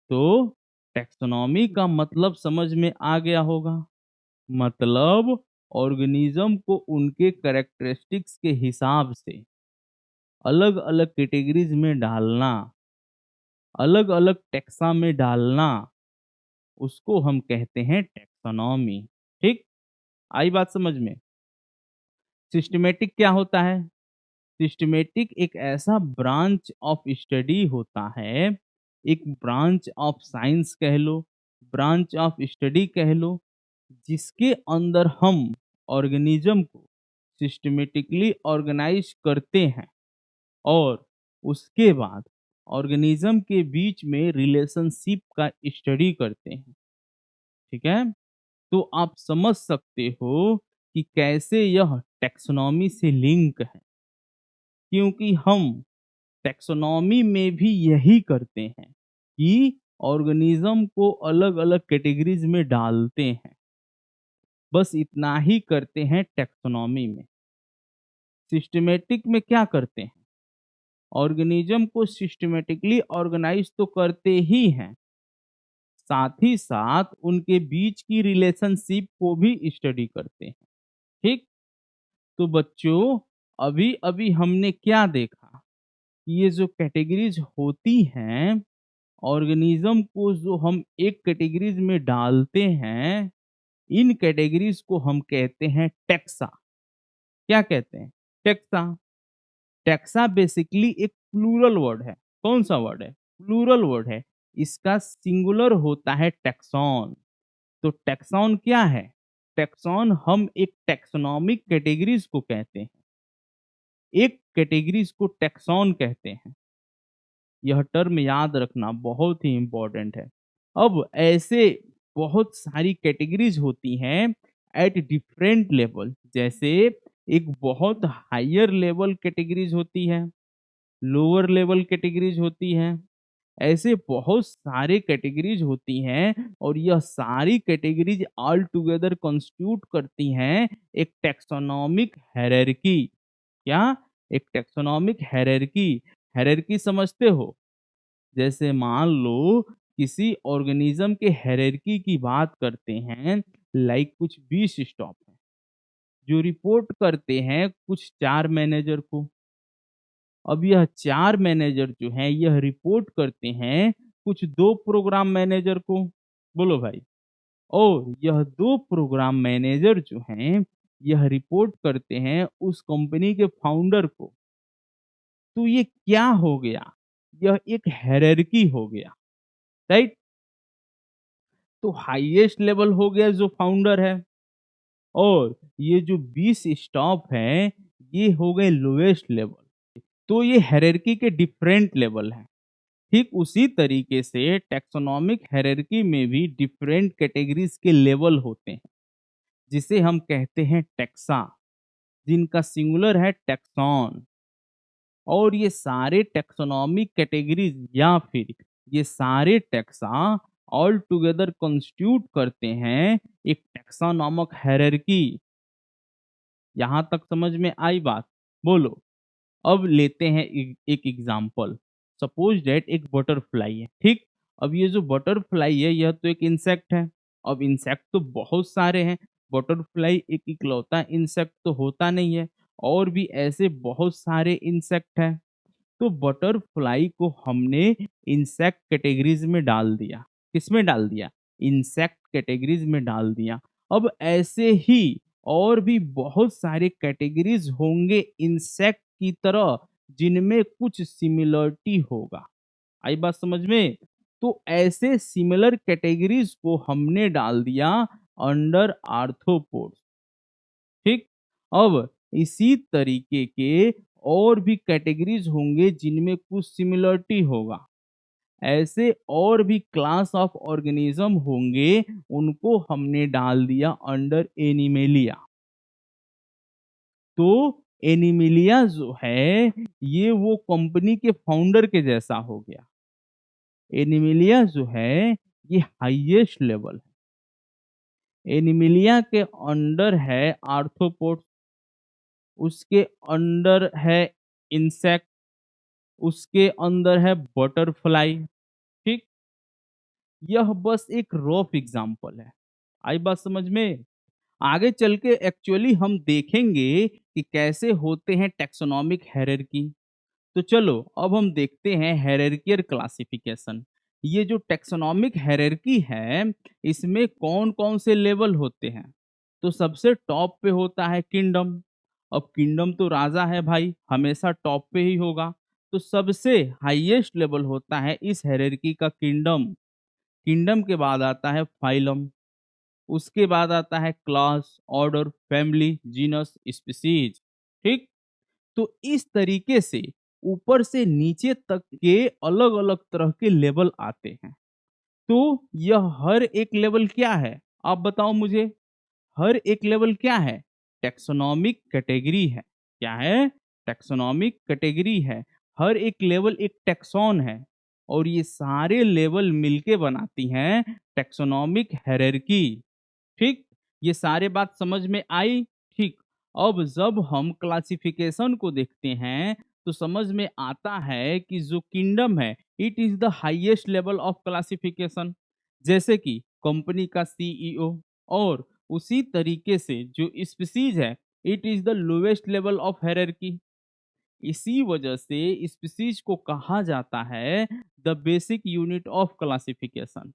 तो टेक्सोनॉमी का मतलब समझ में आ गया होगा। मतलब ऑर्गेनिज्म को उनके कैरेक्टरिस्टिक्स के हिसाब से अलग अलग कैटेगरीज में डालना, अलग अलग टैक्सा में डालना, उसको हम कहते हैं टैक्सोनॉमी। ठीक। आई बात समझ में? सिस्टमेटिक क्या होता है? सिस्टमेटिक एक ऐसा ब्रांच ऑफ स्टडी होता है, एक ब्रांच ऑफ साइंस कह लो, ब्रांच ऑफ स्टडी कह लो, जिसके अंदर हम ऑर्गेनिज्म को सिस्टमेटिकली ऑर्गेनाइज करते हैं और उसके बाद ऑर्गेनिज्म के बीच में रिलेशनशिप का स्टडी करते हैं। ठीक है। तो आप समझ सकते हो कि कैसे यह टैक्सोनॉमी से लिंक है, क्योंकि हम टैक्सोनॉमी में भी यही करते हैं कि ऑर्गेनिज्म को अलग अलग कैटेगरीज में डालते हैं। बस इतना ही करते हैं टैक्सोनॉमी में। सिस्टमेटिक में क्या करते हैं? ऑर्गेनिज्म को सिस्टमेटिकली ऑर्गेनाइज तो करते ही हैं, साथ ही साथ उनके बीच की रिलेशनशिप को भी स्टडी करते हैं। ठीक। तो बच्चों, अभी अभी हमने क्या देखा कि ये जो कैटेगरीज होती हैं, ऑर्गेनिज्म को जो हम एक कैटेगरीज में डालते हैं, इन कैटेगरीज को हम कहते हैं टैक्सा। क्या कहते हैं? टैक्सा। टैक्सा बेसिकली एक प्लूरल वर्ड है। कौन सा वर्ड है? प्लूरल वर्ड है। इसका सिंगुलर होता है टैक्सॉन। तो टैक्सॉन क्या है? टैक्सॉन हम एक टैक्सोनॉमिक कैटेगरीज को कहते हैं, एक कैटेगरीज को टैक्सॉन कहते हैं। यह टर्म याद रखना बहुत ही इंपॉर्टेंट है। अब ऐसे बहुत सारी कैटेगरीज होती हैं एट डिफरेंट लेवल। जैसे एक बहुत हायर लेवल कैटेगरीज होती है, लोअर लेवल कैटेगरीज होती है, ऐसे बहुत सारे कैटेगरीज होती हैं और यह सारी कैटेगरीज ऑल टुगेदर कंस्टिट्यूट करती हैं एक टैक्सोनॉमिक हायरार्की। क्या? एक टैक्सोनॉमिक हायरार्की। हायरार्की समझते हो? जैसे मान लो किसी ऑर्गेनिज्म के हायरार्की की बात करते हैं, लाइक कुछ 20 स्टॉप हैं जो रिपोर्ट करते हैं कुछ 4 मैनेजर को। अब यह 4 मैनेजर जो हैं यह रिपोर्ट करते हैं कुछ 2 प्रोग्राम मैनेजर को। बोलो भाई। और यह 2 प्रोग्राम मैनेजर जो हैं यह रिपोर्ट करते हैं उस कंपनी के फाउंडर को। तो ये क्या हो गया? यह एक हायरार्की हो गया, राइट? तो हाईएस्ट लेवल हो गया जो फाउंडर है और ये जो 20 स्टाफ हैं ये हो गए लोएस्ट लेवल। तो ये हायरार्की के डिफरेंट लेवल हैं। ठीक उसी तरीके से टैक्सोनॉमिक हायरार्की में भी डिफरेंट कैटेगरीज के लेवल होते हैं जिसे हम कहते हैं टैक्सा, जिनका सिंगुलर है टैक्सॉन। और ये सारे टैक्सोनॉमिक कैटेगरीज या फिर ये सारे टैक्सा ऑल टुगेदर कंस्टिट्यूट करते हैं एक टैक्सा नामक हायरार्की। यहां तक समझ में आई बात? बोलो। अब लेते हैं एक एग्जांपल। सपोज दैट एक बटरफ्लाई है, ठीक? अब ये जो बटरफ्लाई है यह तो एक इंसेक्ट है। अब इंसेक्ट तो बहुत सारे हैं, बटरफ्लाई एक इकलौता इंसेक्ट तो होता नहीं है, और भी ऐसे बहुत सारे इंसेक्ट हैं। तो बटरफ्लाई को हमने इंसेक्ट कैटेगरीज में डाल दिया। किसमें डाल दिया? इंसेक्ट कैटेगरीज में डाल दिया। अब ऐसे ही और भी बहुत सारे कैटेगरीज होंगे इंसेक्ट की तरह जिनमें कुछ सिमिलरिटी होगा। आई बात समझ में? तो ऐसे सिमिलर कैटेगरीज को हमने डाल दिया अंडर आर्थ्रोपोड्स। ठीक? अब इसी तरीके के और भी कैटेगरीज होंगे जिनमें कुछ सिमिलरिटी होगा। ऐसे और भी क्लास ऑफ ऑर्गेनिज्म होंगे, उनको हमने डाल दिया अंडर एनिमेलिया। तो एनिमिलिया जो है ये वो कंपनी के फाउंडर के जैसा हो गया। एनिमिलिया जो है ये हाईएस्ट लेवल है। एनिमिलिया के अंडर है आर्थ्रोपोड्स, उसके अंडर है इंसेक्ट, उसके अंदर है बटरफ्लाई। ठीक? यह बस एक रफ एग्जांपल है। आई बात समझ में? आगे चल के एक्चुअली हम देखेंगे कि कैसे होते हैं टैक्सोनॉमिक हायरार्की। तो चलो अब हम देखते हैं हायरार्कियल क्लासिफिकेशन। ये जो टैक्सोनॉमिक हायरार्की है इसमें कौन कौन से लेवल होते हैं? तो सबसे टॉप पे होता है किंगडम। अब किंगडम तो राजा है भाई, हमेशा टॉप पे ही होगा। तो सबसे हाईएस्ट लेवल होता है इस हायरार्की का किंगडम। किंगडम के बाद आता है फाइलम, उसके बाद आता है class, order, family, genus, species. ठीक? तो इस तरीके से ऊपर से नीचे तक के अलग अलग तरह के लेवल आते हैं। तो यह हर एक लेवल क्या है? आप बताओ मुझे। हर एक लेवल क्या है? टैक्सोनॉमिक कैटेगरी है। क्या है? टैक्सोनॉमिक कैटेगरी है। हर एक लेवल एक टैक्सॉन है और ये सारे लेवल मिलके बनाती हैं टैक्सोनॉमिक हायरार्की। ठीक? ये सारे बात समझ में आई? ठीक। अब जब हम क्लासिफिकेशन को देखते हैं तो समझ में आता है कि जो किंगडम है it is the highest level of classification. जैसे कि कंपनी का सीईओ। और उसी तरीके से जो स्पीसीज है it is the lowest level of hierarchy. इसी वजह से स्पीसीज को कहा जाता है the basic unit of classification.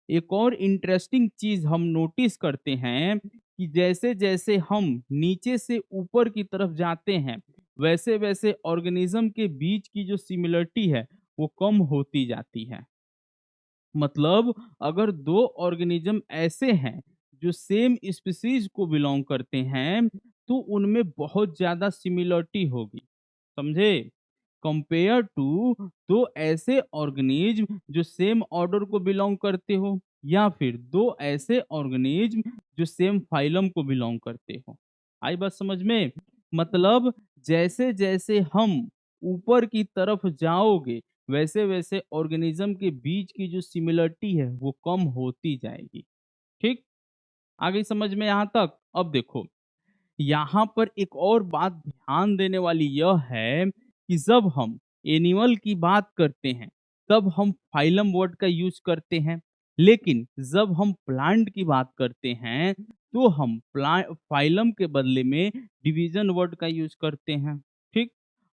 एक और इंटरेस्टिंग चीज हम नोटिस करते हैं कि जैसे जैसे हम नीचे से ऊपर की तरफ जाते हैं वैसे वैसे ऑर्गेनिज्म के बीच की जो सिमिलरिटी है वो कम होती जाती है। मतलब अगर दो ऑर्गेनिज्म ऐसे हैं जो सेम स्पीसीज को बिलोंग करते हैं तो उनमें बहुत ज्यादा सिमिलरिटी होगी। समझे? कंपेयर टू दो ऐसे ऑर्गेनिज्म जो सेम ऑर्डर को बिलोंग करते हो या फिर दो ऐसे ऑर्गेनिज्म जो सेम फाइलम को बिलोंग करते हो। आई बात समझ में? मतलब जैसे जैसे हम ऊपर की तरफ जाओगे वैसे वैसे ऑर्गेनिज्म के बीच की जो सिमिलरिटी है वो कम होती जाएगी। ठीक, आ गई समझ में यहाँ तक? अब देखो, यहाँ पर एक और बात ध्यान देने वाली यह है कि जब हम एनिमल की बात करते हैं तब हम फाइलम वर्ड का यूज करते हैं, लेकिन जब हम प्लांट की बात करते हैं तो हम फाइलम के बदले में डिवीजन वर्ड का यूज करते हैं। ठीक,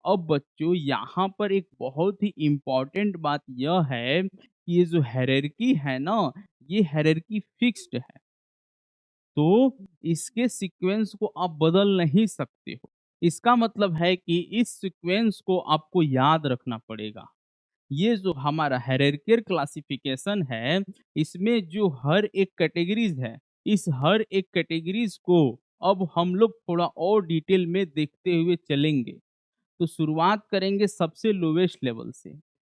अब बच्चों यहाँ पर एक बहुत ही इम्पोर्टेंट बात यह है कि ये जो हायरार्की है ना, ये हायरार्की फिक्स्ड है, तो इसके सीक्वेंस को आप बदल नहीं सकते हो। इसका मतलब है कि इस सीक्वेंस को आपको याद रखना पड़ेगा। ये जो हमारा हायरार्किकल क्लासिफिकेशन है, इसमें जो हर एक कैटेगरीज है, इस हर एक कैटेगरीज को अब हम लोग थोड़ा और डिटेल में देखते हुए चलेंगे। तो शुरुआत करेंगे सबसे लोवेस्ट लेवल से,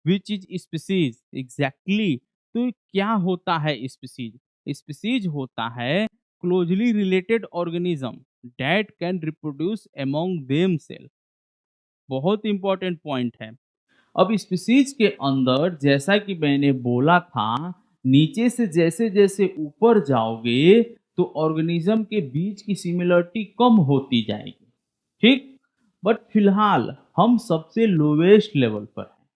विच इज स्पीसीज एग्जैक्टली। तो क्या होता है स्पीसीज? स्पीसीज होता है closely related organism that can reproduce among them self. बहुत इंपॉर्टेंट पॉइंट है। अब स्पीसीज के अंदर जैसा कि मैंने बोला था, नीचे से जैसे जैसे ऊपर जाओगे तो ऑर्गेनिज्म के बीच की सिमिलरिटी कम होती जाएगी। ठीक, बट फिलहाल हम सबसे लोवेस्ट लेवल पर हैं।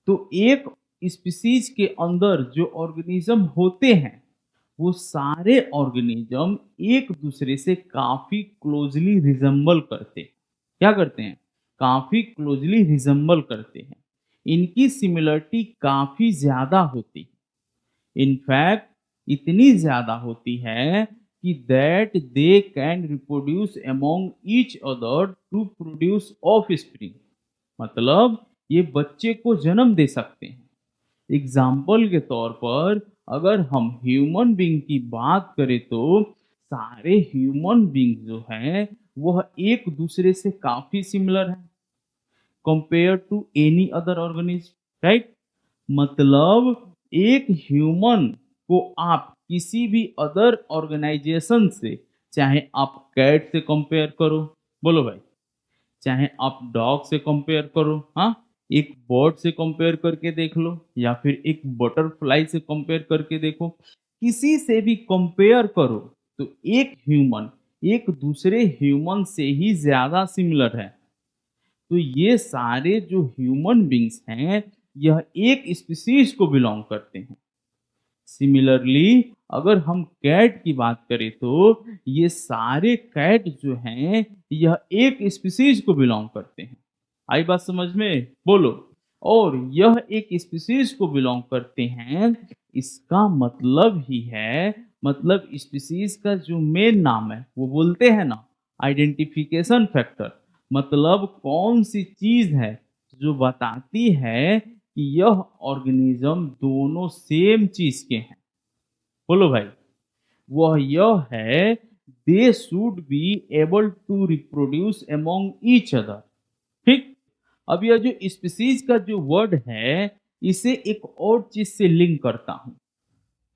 तो एक स्पीसीज के अंदर जो ऑर्गेनिज्म होते हैं वो सारे ऑर्गेनिज्म एक दूसरे से काफी क्लोजली रिजेंबल करते हैं। क्या करते हैं? काफी क्लोजली रिजेंबल करते हैं। इनकी सिमिलरिटी काफी ज्यादा होती है। इनफैक्ट इतनी ज्यादा होती है कि that they can reproduce among each other to produce offspring. मतलब ये बच्चे को जन्म दे सकते हैं। एग्जाम्पल के तौर पर अगर हम ह्यूमन बीइंग की बात करें तो सारे ह्यूमन बीइंग जो हैं वह एक दूसरे से काफी सिमिलर है compare to any other organism, right? मतलब एक ह्यूमन को आप किसी भी अदर ऑर्गेनाइजेशन से, चाहे आप कैट से कंपेयर करो, बोलो भाई, चाहे आप डॉग से कंपेयर करो, हाँ, एक बर्ड से कंपेयर करके देख लो, या फिर एक बटरफ्लाई से कंपेयर करके देखो, किसी से भी कंपेयर करो तो एक ह्यूमन एक दूसरे ह्यूमन से ही ज्यादा सिमिलर है। तो ये सारे जो ह्यूमन बींग्स हैं यह एक स्पीसीज को बिलोंग करते हैं। सिमिलरली अगर हम कैट की बात करें तो ये सारे कैट जो हैं यह एक स्पीसीज को बिलोंग करते हैं। आई बात समझ में? बोलो। और यह एक स्पीसीज को बिलोंग करते हैं, इसका मतलब ही है, मतलब स्पीसीज का जो मेन नाम है वो बोलते हैं ना आइडेंटिफिकेशन फैक्टर। मतलब कौन सी चीज है जो बताती है कि यह ऑर्गेनिज्म दोनों सेम चीज के हैं। बोलो भाई। वह यह है, they should be able to reproduce among each other. ठीक, अब यह जो स्पीसीज का जो वर्ड है इसे एक और चीज से लिंक करता हूं।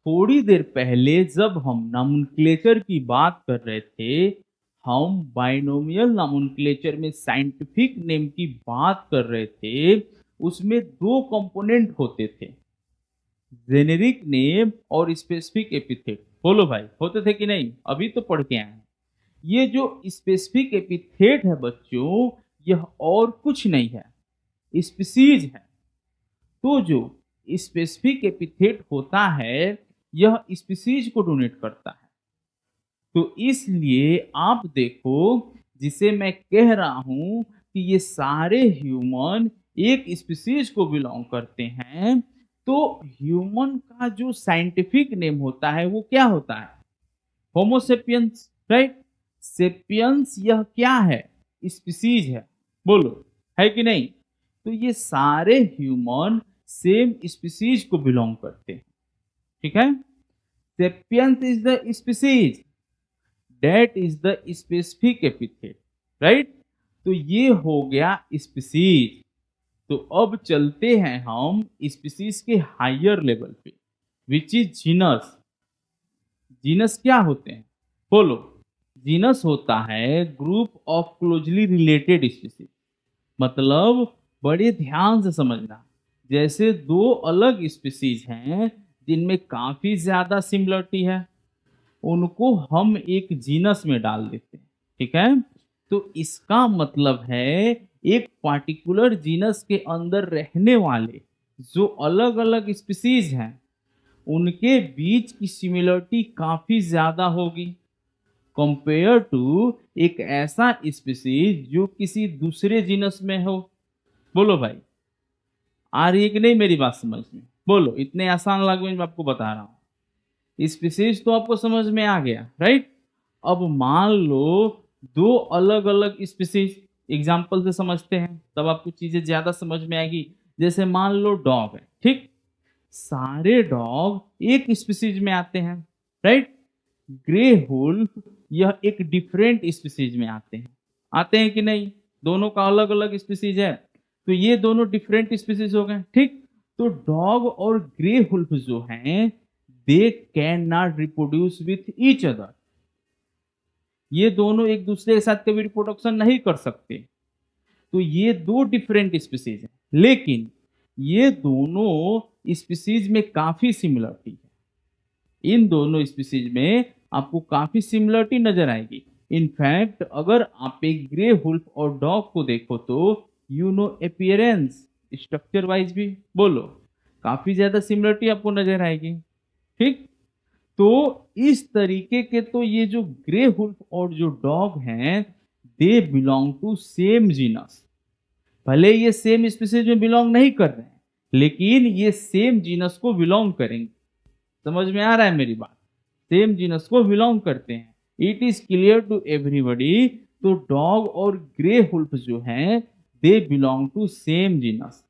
थोड़ी देर पहले जब हम नॉमेनक्लेचर की बात कर रहे थे, हम बाइनोमियल नॉमेनक्लेचर में साइंटिफिक नेम की बात कर रहे थे, उसमें दो कंपोनेंट होते थे, जेनेरिक नेम और स्पेसिफिक एपिथेट। बोलो भाई, होते थे कि नहीं? अभी तो पढ़ के आए हैं। ये जो स्पेसिफिक एपिथेट है बच्चों, यह और कुछ नहीं है, स्पीसीज है। तो जो स्पेसिफिक एपिथेट होता है यह स्पीसीज को डोनेट करता है। तो इसलिए आप देखो, जिसे मैं कह रहा हूं कि ये सारे ह्यूमन एक स्पीसीज को बिलोंग करते हैं, तो ह्यूमन का जो साइंटिफिक नेम होता है वो क्या होता है? Homo sapiens, right? सेपियंस यह क्या है? स्पीसीज है। बोलो, है कि नहीं? तो ये सारे ह्यूमन सेम स्पीसीज को बिलोंग करते हैं। ठीक है? Sapiens is the species, that is the specific epithet, right? तो ये हो गया स्पीसीज। तो अब चलते हैं हम स्पीसीज के हायर लेवल पे, विच इज जीनस। जीनस क्या होते हैं? बोलो। जीनस होता है group of closely related species. मतलब बड़े ध्यान से समझना, जैसे दो अलग स्पीसीज हैं जिनमें काफी ज्यादा सिमिलरिटी है, उनको हम एक जीनस में डाल देते हैं, ठीक है। तो इसका मतलब है एक पार्टिकुलर जीनस के अंदर रहने वाले जो अलग अलग स्पीसीज हैं उनके बीच की सिमिलरिटी काफी ज्यादा होगी कंपेयर टू एक ऐसा स्पीसीज जो किसी दूसरे जीनस में हो। बोलो भाई, आ रही है कि नहीं मेरी बात समझ में? बोलो, इतने आसान लैंग्वेज में आपको बता रहा हूँ। स्पीसीज तो आपको समझ में आ गया, राइट। अब मान लो दो अलग अलग स्पीसीज, एग्जाम्पल से समझते हैं तब आपको चीजें ज्यादा समझ में आएगी। जैसे मान लो डॉग है, ठीक। सारे डॉग एक स्पीसीज में आते हैं, राइट। ग्रे वुल्फ यह एक डिफरेंट स्पीसीज में आते हैं कि नहीं? दोनों का अलग अलग स्पीसीज है, तो ये दोनों डिफरेंट स्पीसीज हो गए, ठीक। तो डॉग और ग्रे वुल्फ जो हैं they can not reproduce with each other, ये दोनों एक दूसरे के साथ कभी रिप्रोडक्शन नहीं कर सकते। तो ये दो डिफरेंट स्पीसीज हैं, लेकिन ये दोनों स्पीसीज में काफी सिमिलरिटी है। इन दोनों स्पीसीज में आपको काफी सिमिलरिटी नजर आएगी। इनफैक्ट अगर आप एक ग्रे वुल्फ और डॉग को देखो तो you no appearance, structure wise भी बोलो काफी ज्यादा सिमिलरिटी आपको नजर आएगी, ठीक। तो इस तरीके के तो ये जो ग्रे वुल्फ और जो डॉग हैं they belong to same genus. भले ये सेम स्पीसीज में बिलोंग नहीं कर रहे हैं, लेकिन ये सेम जीनस को बिलोंग करेंगे। समझ में आ रहा है मेरी बात? सेम जीनस को बिलोंग करते हैं। It is clear to everybody. तो डॉग और ग्रे वुल्फ जो हैं they belong to same genus.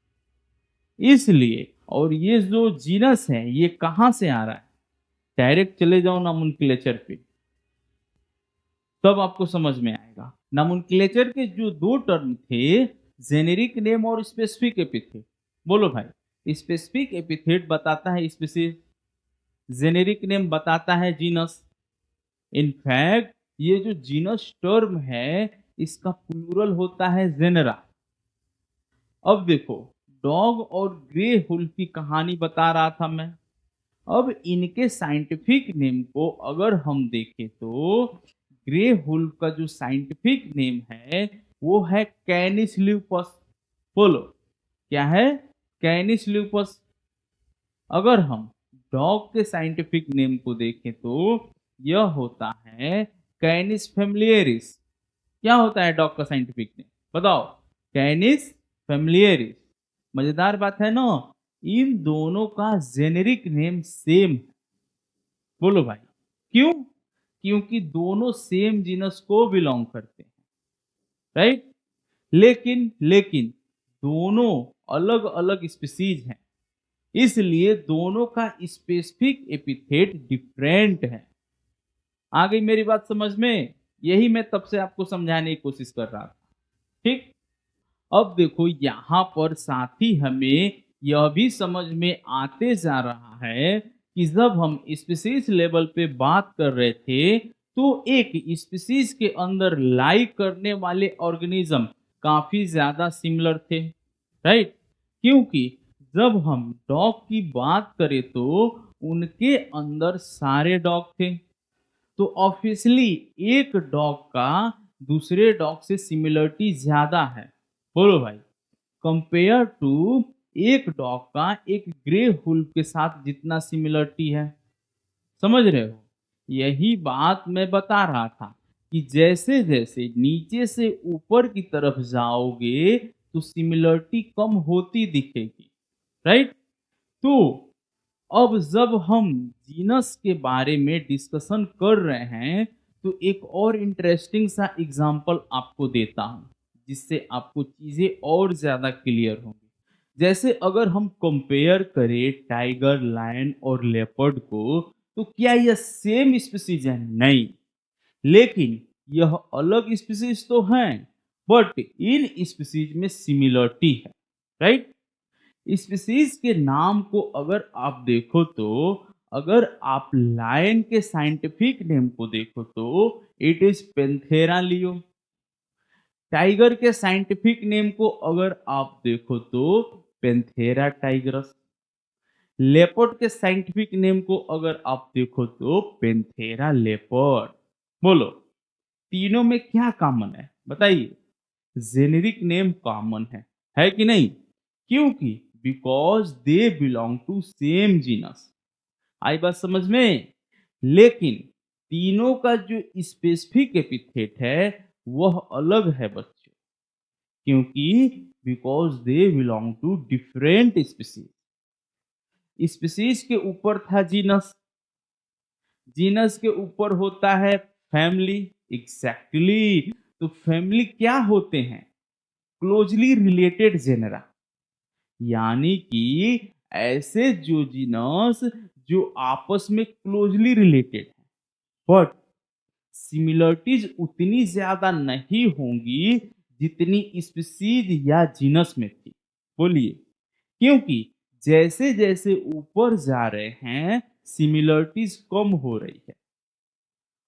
इसलिए और ये जो जीनस है ये कहां से आ रहा है? डायरेक्ट चले जाओ नॉमेनक्लेचर पे, तब आपको समझ में आएगा। नॉमेनक्लेचर के जो दो टर्म थे, जेनेरिक नेम और स्पेसिफिक एपिथेट। बोलो भाई, स्पेसिफिक एपिथेट बताता है स्पीसीज, जेनेरिक नेम बताता है जीनस। इनफैक्ट ये जो जीनस टर्म है इसका प्लूरल होता है जेनरा। अब देखो, डॉग और ग्रे वुल्फ की कहानी बता रहा था मैं। अब इनके साइंटिफिक नेम को अगर हम देखें तो ग्रे वुल्फ का जो साइंटिफिक नेम है वो है कैनिस ल्यूपस। बोलो क्या है? कैनिस ल्यूपस। अगर हम डॉग के साइंटिफिक नेम को देखें तो यह होता है कैनिस फैमिलियरिस। क्या होता है डॉग का साइंटिफिक नेम? बताओ। कैनिस फैमिलियरिस। मजेदार बात है ना, इन दोनों का जेनेरिक नेम सेम है। बोलो भाई क्यों? क्योंकि दोनों सेम जीनस को बिलोंग करते हैं, राइट। लेकिन दोनों अलग अलग स्पीसीज हैं, इसलिए दोनों का स्पेसिफिक एपिथेट डिफरेंट है। आ गई मेरी बात समझ में? यही मैं तब से आपको समझाने की कोशिश कर रहा था, ठीक। अब देखो यहां पर साथ ही हमें यह भी समझ में आते जा रहा है कि जब हम स्पीसीज लेवल पे बात कर रहे थे तो एक स्पीसीज के अंदर लाई करने वाले ऑर्गेनिज्म काफी ज्यादा सिमिलर थे, राइट। क्योंकि जब हम डॉग की बात करें तो उनके अंदर सारे डॉग थे, तो ऑब्वियसली एक डॉग का दूसरे डॉग से सिमिलरिटी ज्यादा है। बोलो भाई, कंपेयर टू एक डॉग का एक ग्रे वुल्फ के साथ जितना सिमिलरिटी है। समझ रहे हो? यही बात मैं बता रहा था कि जैसे जैसे नीचे से ऊपर की तरफ जाओगे तो सिमिलरिटी कम होती दिखेगी, राइट। तो अब जब हम जीनस के बारे में डिस्कशन कर रहे हैं तो एक और इंटरेस्टिंग सा एग्जांपल आपको देता हूं जिससे आपको चीजें और ज्यादा क्लियर होंगी। जैसे अगर हम कंपेयर करें टाइगर, लायन और लेपर्ड को, तो क्या यह सेम स्पीसीज है? नहीं, लेकिन यह अलग स्पीसीज तो हैं, बट इन स्पीसीज में सिमिलरिटी है, राइट। स्पीसीज के नाम को अगर आप देखो तो अगर आप लायन के साइंटिफिक नेम को देखो तो it is Panthera Leo. Tiger के साइंटिफिक नेम को अगर आप देखो तो पेंथेरा टाइगरस। लेपर्ड के साइंटिफिक नेम को अगर आप देखो तो पेंथेरा लेपर्ड। बोलो, तीनों में क्या कॉमन है बताइए? जेनेरिक नेम कॉमन है कि नहीं? क्योंकि because they belong to same genus. आई बात समझ में? लेकिन तीनों का जो स्पेसिफिक एपिथेट है वह अलग है बच्चों, क्योंकि because they belong to different species. Species के ऊपर था जीनस, जीनस के ऊपर होता है फैमिली। एग्जैक्टली। तो फैमिली क्या होते हैं? क्लोजली रिलेटेड जेनरा, यानी कि ऐसे जो जीनस जो आपस में क्लोजली रिलेटेड है, बट सिमिलरिटीज उतनी ज्यादा नहीं होंगी जितनी स्पीसीज या जीनस में थी। बोलिए, क्योंकि जैसे जैसे ऊपर जा रहे हैं सिमिलरिटीज कम हो रही है।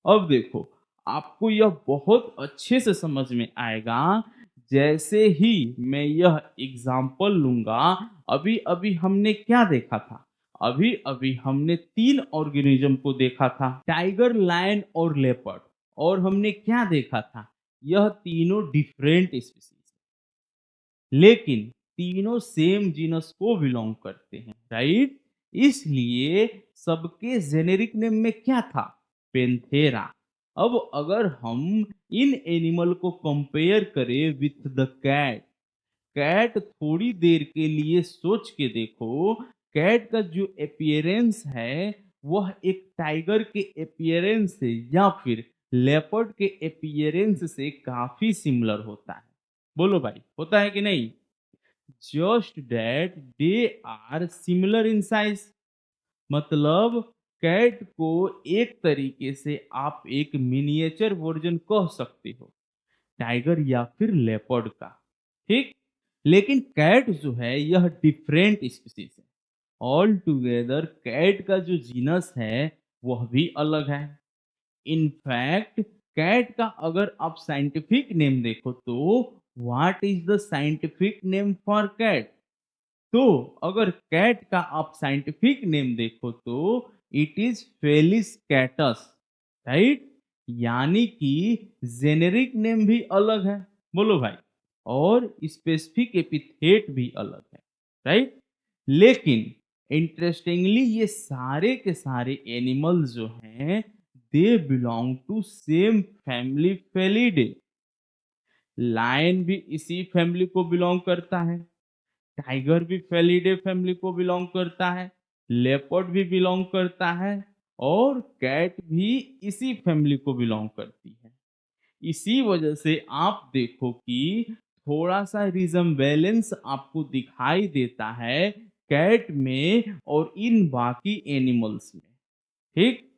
अब देखो, आपको यह बहुत अच्छे से समझ में आएगा जैसे ही मैं यह एग्जाम्पल लूंगा। अभी अभी हमने क्या देखा था? अभी अभी हमने तीन ऑर्गेनिज्म को देखा था, टाइगर, लायन और लेपर्ड। और हमने क्या देखा था? यह तीनों डिफरेंट स्पीसीज, लेकिन तीनों सेम जीनस को बिलोंग करते हैं, राइट? इसलिए सबके जेनेरिक नेम में क्या था? पेंथेरा। अब अगर हम इन एनिमल को कंपेयर करें विथ द कैट, कैट थोड़ी देर के लिए सोच के देखो, कैट का जो एपियरेंस है वह एक टाइगर के एपियरेंस से या फिर लेपर्ड के एपियरेंस से काफी सिमिलर होता है। बोलो भाई, होता है कि नहीं? Just that they are similar in size. मतलब कैट को एक तरीके से आप एक मिनिएचर वर्जन कह सकते हो टाइगर या फिर लेपर्ड का, ठीक? लेकिन कैट जो है यह डिफरेंट स्पीसीज है। ऑल टुगेदर कैट का जो जीनस है वह भी अलग है। इनफैक्ट कैट का अगर आप साइंटिफिक नेम देखो तो what is the scientific name for cat? तो अगर कैट का आप साइंटिफिक नेम देखो तो it is felis catus, right? यानी कि जेनेरिक नेम भी अलग है। बोलो भाई, और स्पेसिफिक एपिथेट भी अलग है, राइट? लेकिन इंटरेस्टिंगली ये सारे के सारे एनिमल्स जो हैं they belong to same family, felidae. Lion भी इसी फैमिली को बिलोंग करता है, टाइगर भी फेलिडे फैमिली को बिलोंग करता है, लेपर्ड भी बिलोंग करता है, और कैट भी इसी फैमिली को बिलोंग करती है। इसी वजह से आप देखो कि थोड़ा सा रिजम्बेलेंस आपको दिखाई देता है कैट में और इन बाकी एनिमल्स में, ठीक?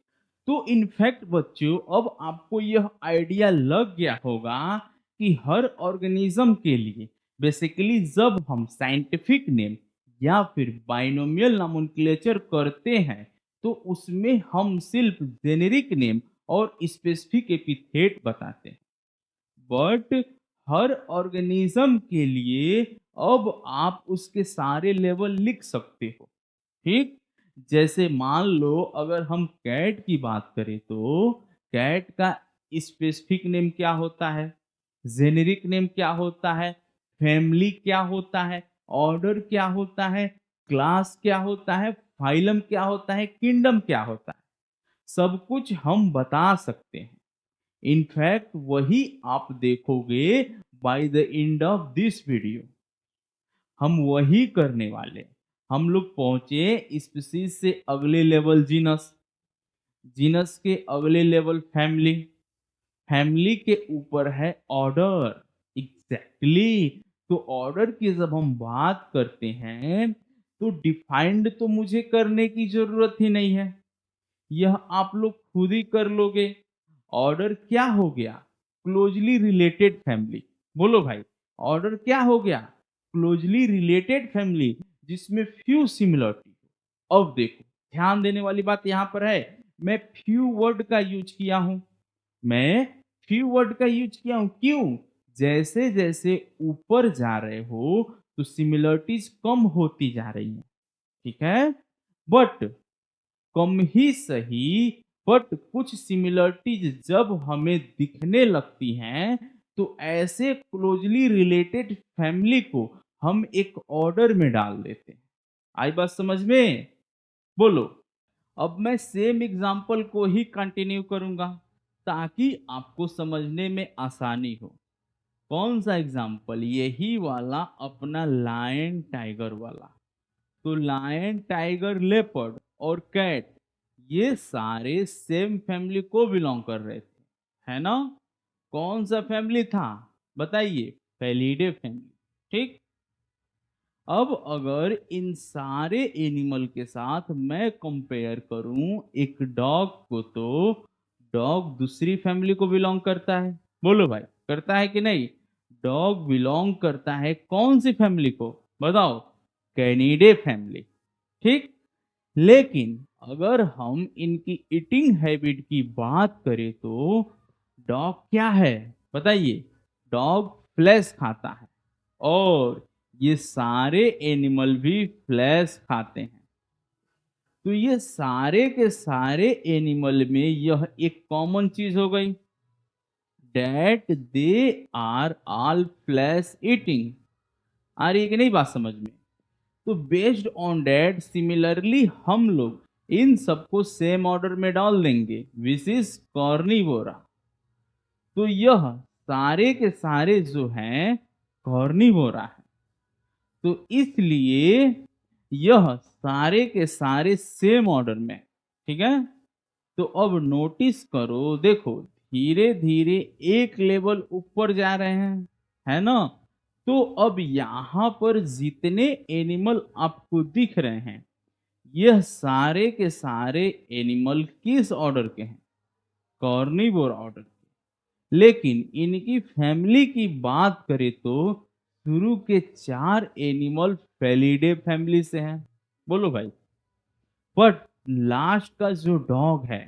तो इनफैक्ट बच्चों, अब आपको यह आइडिया लग गया होगा कि हर ऑर्गेनिज्म के लिए बेसिकली जब हम साइंटिफिक नेम या फिर बाइनोमियल नोमेनक्लेचर करते हैं तो उसमें हम सिर्फ जेनेरिक नेम और स्पेसिफिक एपिथेट बताते हैं। बट हर ऑर्गेनिज्म के लिए अब आप उसके सारे लेवल लिख सकते हो, ठीक? जैसे मान लो अगर हम कैट की बात करें तो कैट का स्पेसिफिक नेम क्या होता है, जेनेरिक नेम क्या होता है, फैमिली क्या होता है, ऑर्डर क्या होता है, क्लास क्या होता है, फाइलम क्या होता है, किंगडम क्या होता है, सब कुछ हम बता सकते हैं। इनफैक्ट वही आप देखोगे by the end of this video, हम वही करने वाले हैं। हम लोग पहुंचे स्पीसीज से अगले लेवल जीनस, जीनस के अगले लेवल फैमिली, फैमिली के ऊपर है ऑर्डर। एग्जैक्टली। तो ऑर्डर की जब हम बात करते हैं तो डिफाइंड तो मुझे करने की जरूरत ही नहीं है, यह आप लोग खुद ही कर लोगे। ऑर्डर क्या हो गया? Closely related family. बोलो भाई, ऑर्डर क्या हो गया? क्लोजली रिलेटेड फैमिली जिसमें फ्यू सिमिलरिटी हो। अब देखो, ध्यान देने वाली बात यहां पर है, मैं फ्यू वर्ड का यूज किया हूं, मैं फ्यू वर्ड का यूज किया हूं। क्यों? जैसे जैसे ऊपर जा रहे हो तो सिमिलरिटीज कम होती जा रही हैं, ठीक है। बट कम ही सही, बट कुछ सिमिलरिटीज जब हमें दिखने लगती हैं तो ऐसे क्लोजली रिलेटेड फैमिली को हम एक ऑर्डर में डाल देते हैं। आई बात समझ में? बोलो। अब मैं सेम एग्जांपल को ही कंटिन्यू करूंगा ताकि आपको समझने में आसानी हो। कौन सा एग्जांपल? यही वाला अपना लायन टाइगर वाला। तो लायन टाइगर लेपर्ड और कैट ये सारे सेम फैमिली को बिलोंग कर रहे थे, है ना? कौन सा फैमिली था बताइए? फेलिडे फैमिली, ठीक। अब अगर इन सारे एनिमल के साथ मैं कंपेयर करूं एक डॉग को, तो डॉग दूसरी फैमिली को बिलोंग करता है। बोलो भाई, करता है कि नहीं? डॉग बिलोंग करता है कौन सी फैमिली को बताओ? कैनिडे फैमिली, ठीक। लेकिन अगर हम इनकी ईटिंग हैबिट की बात करें तो डॉग क्या है बताइए? डॉग फ्लैश खाता है और ये सारे एनिमल भी फ्लैश खाते हैं। तो ये सारे के सारे एनिमल में यह एक कॉमन चीज हो गई, that they are all flesh eating. आ रही है कि नहीं बात समझ में? तो बेस्ड ऑन डेट सिमिलरली हम लोग इन सबको सेम ऑर्डर में डाल देंगे, विच इज कॉर्निवोरा। तो यह सारे के सारे जो हैं कॉर्निवोरा है। तो इसलिए यह सारे के सारे सेम ऑर्डर में, ठीक है। तो अब नोटिस करो, देखो धीरे धीरे एक लेवल ऊपर जा रहे हैं, है ना? तो अब यहां पर जितने एनिमल आपको दिख रहे हैं यह सारे के सारे एनिमल किस ऑर्डर के हैं? कॉर्निवोर ऑर्डर के। लेकिन इनकी फैमिली की बात करें तो शुरू के 4 एनिमल फेलिडे फैमिली से हैं। बोलो भाई। बट लास्ट का जो डॉग है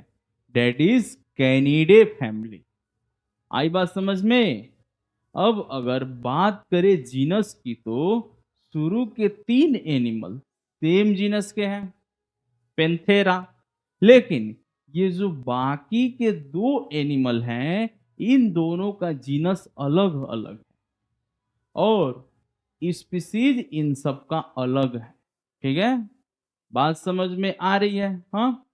दैट इज कैनिडे फैमिली। आई बात समझ में? अब अगर बात करें जीनस की तो शुरू के 3 एनिमल सेम जीनस के हैं, पेंथेरा। लेकिन ये जो बाकी के 2 एनिमल हैं इन दोनों का जीनस अलग अलग है और स्पीसीज इन सब का अलग है, ठीक है। बात समझ में आ रही है? हाँ,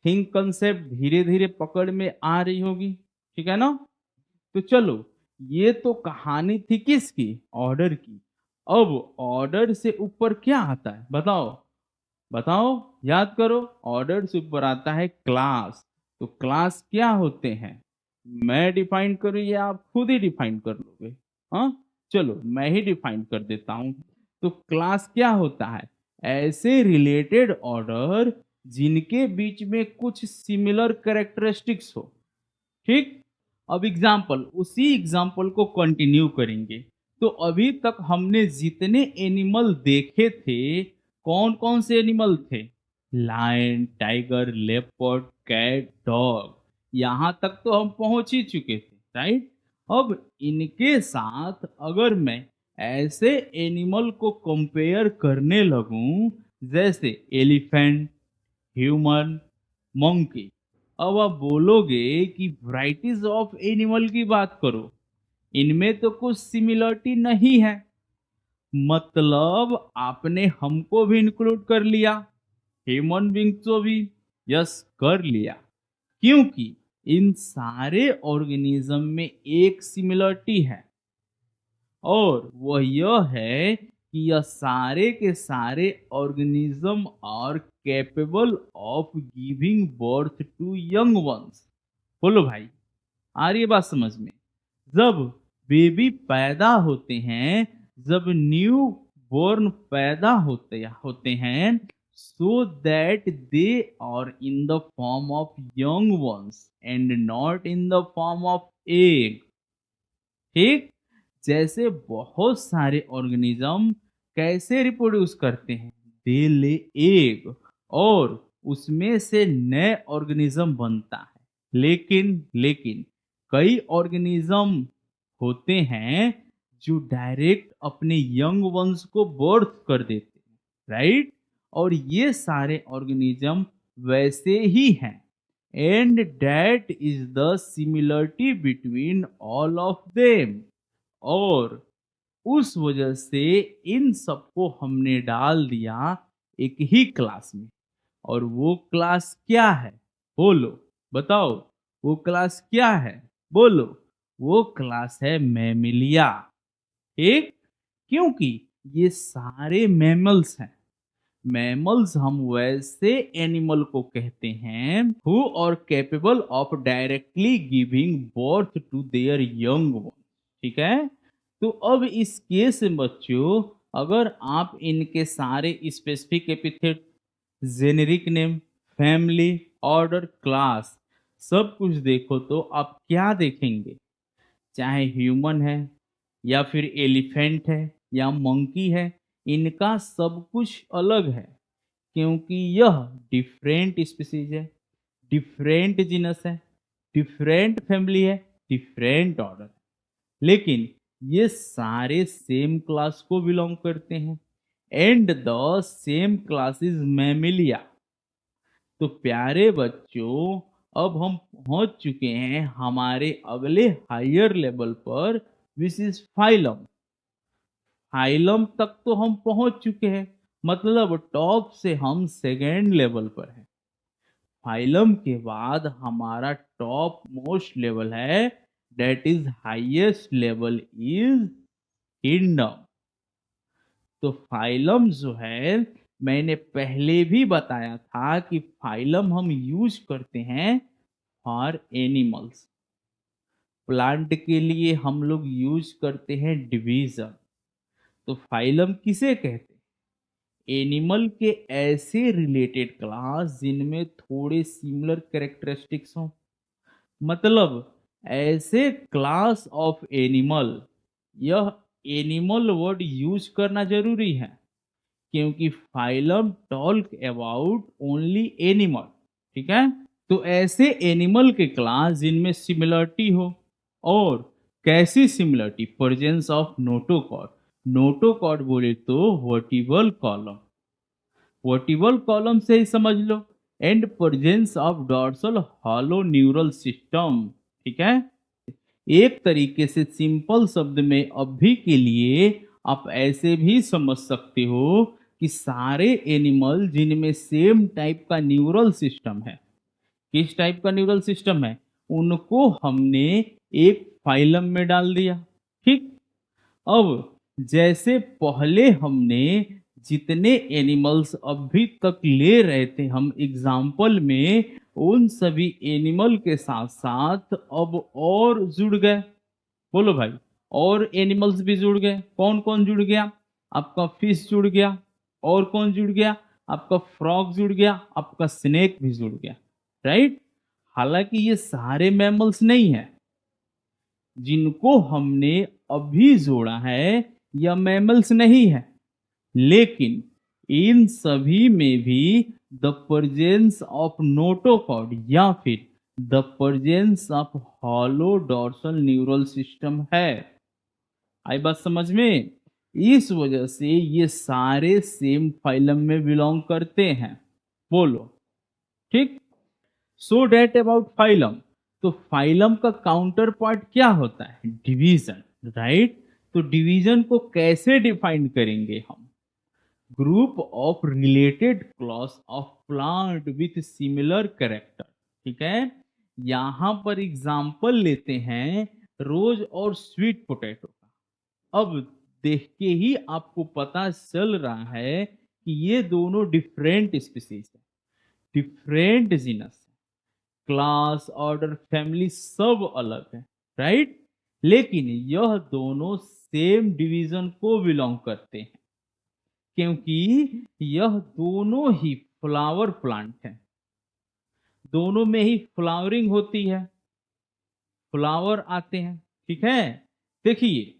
थिंक कंसेप्ट धीरे धीरे पकड़ में आ रही होगी, ठीक है ना? तो चलो, ये तो कहानी थी किसकी? ऑर्डर की। अब ऑर्डर से ऊपर क्या आता है बताओ? बताओ, याद करो। ऑर्डर से ऊपर आता है क्लास। तो क्लास क्या होते हैं? मैं डिफाइन करूं या आप खुद ही डिफाइन कर लोगे? हाँ, चलो मैं ही डिफाइन कर देता हूं। तो क्लास क्या होता है? ऐसे रिलेटेड ऑर्डर जिनके बीच में कुछ सिमिलर कैरेक्टरिस्टिक्स हो, ठीक। अब एग्जाम्पल, उसी एग्जाम्पल को कंटिन्यू करेंगे। तो अभी तक हमने जितने एनिमल देखे थे कौन कौन से एनिमल थे? Lion, tiger, leopard, cat, dog. यहां तक तो हम पहुंच ही चुके थे, राइट। अब इनके साथ अगर मैं ऐसे एनिमल को कंपेयर करने लगूं जैसे एलिफेंट, ह्यूमन, मंकी, अब आप बोलोगे कि वैरायटीज ऑफ एनिमल की बात करो, इनमें तो कुछ सिमिलरिटी नहीं है। मतलब आपने हमको भी इंक्लूड कर लिया, ह्यूमन बींग को भी। यस, कर लिया। क्योंकि इन सारे ऑर्गेनिज्म में एक सिमिलरिटी है और वह यह है कि यह सारे के सारे organism are capable of giving birth to young ones. बोलो भाई, आ रही है बात समझ में? जब बेबी पैदा होते हैं, जब न्यू बोर्न पैदा होते हैं, so that they are in the form of young ones and not in the form of egg, ठीक। जैसे बहुत सारे ऑर्गेनिज्म कैसे रिप्रोड्यूस करते हैं? दे ले एग और उसमें से नए ऑर्गेनिज्म बनता है। लेकिन कई ऑर्गेनिज्म होते हैं जो डायरेक्ट अपने यंग वंस को बर्थ कर देते हैं, राइट? और ये सारे ऑर्गेनिज्म वैसे ही हैं, and that is the similarity between all of them. और उस वजह से इन सबको हमने डाल दिया एक ही क्लास में। और वो क्लास क्या है? बोलो, बताओ, वो क्लास क्या है? बोलो। वो क्लास है मैमिलिया। ठीक? क्योंकि ये सारे मैमल्स हैं। मैमल्स हम वैसे एनिमल को कहते हैं who are capable of directly giving birth to their young one. ठीक है? तो अब इस केस में बच्चों, अगर आप इनके सारे specific epithet, generic name, family, order, class, सब कुछ देखो तो आप क्या देखेंगे? चाहे ह्यूमन है या फिर एलिफेंट है या मंकी है, इनका सब कुछ अलग है, क्योंकि यह डिफरेंट स्पीसीज है, डिफरेंट जीनस है, डिफरेंट फैमिली है, डिफरेंट ऑर्डर। लेकिन ये सारे सेम क्लास को बिलोंग करते हैं, and the same class is Mammalia. तो प्यारे बच्चों, अब हम पहुंच चुके हैं हमारे अगले हायर लेवल पर, विच इज फाइलम। फाइलम तक तो हम पहुंच चुके हैं, मतलब टॉप से हम सेकेंड लेवल पर हैं। फाइलम के बाद हमारा टॉप मोस्ट लेवल है, that is highest level is kingdom. तो फाइलम जो है, मैंने पहले भी बताया था कि फाइलम हम यूज करते हैं फॉर एनिमल्स। प्लांट के लिए हम लोग यूज करते हैं डिवीजन। तो फाइलम किसे कहते हैं? एनिमल के ऐसे रिलेटेड क्लास जिनमें थोड़े सिमिलर कैरेक्टरिस्टिक्स हों, मतलब ऐसे क्लास ऑफ एनिमल। यह एनिमल वर्ड यूज करना जरूरी है, क्योंकि phylum talk about only animal. ठीक है? तो ऐसे एनिमल के क्लास जिनमें सिमिलरिटी हो। और कैसी similarity? Presence of notochord. Notochord बोले तो वर्टिबल कॉलम, वर्टिबल कॉलम से ही समझ लो, and presence of dorsal hollow neural system. ठीक है? एक तरीके से सिंपल शब्द में अभी के लिए आप ऐसे भी समझ सकते हो कि सारे एनिमल जिनमें सेम टाइप का न्यूरल सिस्टम है, किस टाइप का न्यूरल सिस्टम है, उनको हमने एक फाइलम में डाल दिया। ठीक? अब जैसे पहले हमने जितने एनिमल्स अभी तक ले रहे थे हम एग्जाम्पल में, उन सभी एनिमल के साथ साथ अब और जुड़ गए। बोलो भाई, और एनिमल्स भी जुड़ गए। कौन कौन जुड़ गया? आपका फिश जुड़ गया। और कौन जुड़ गया? आपका फ्रॉग जुड़ गया, आपका स्नेक भी जुड़ गया, राइट? हालांकि ये सारे मैमल्स नहीं है जिनको हमने अभी जोड़ा है, या मैमल्स नहीं है, लेकिन इन सभी में भी द प्रेजेंस ऑफ नोटोकॉर्ड या फिर the presence of hollow dorsal neural system है। आई बात समझ में? इस वजह से ये सारे सेम फाइलम में बिलोंग करते हैं। बोलो। ठीक? सो डेट अबाउट फाइलम। तो फाइलम का काउंटर पार्ट क्या होता है? Division, right? तो डिवीजन को कैसे डिफाइन करेंगे हम? Group of related class of plant with similar character. ठीक है? यहां पर एग्जाम्पल लेते हैं रोज और स्वीट पोटैटो का। अब देख के ही आपको पता चल रहा है कि ये दोनों डिफरेंट स्पीसीज है, different genus, class, order, family सब अलग है, राइट? लेकिन यह दोनों सेम डिवीजन को बिलोंग करते हैं, क्योंकि यह दोनों ही फ्लावर प्लांट हैं। दोनों में ही फ्लावरिंग होती है, फ्लावर आते हैं। ठीक है? देखिए,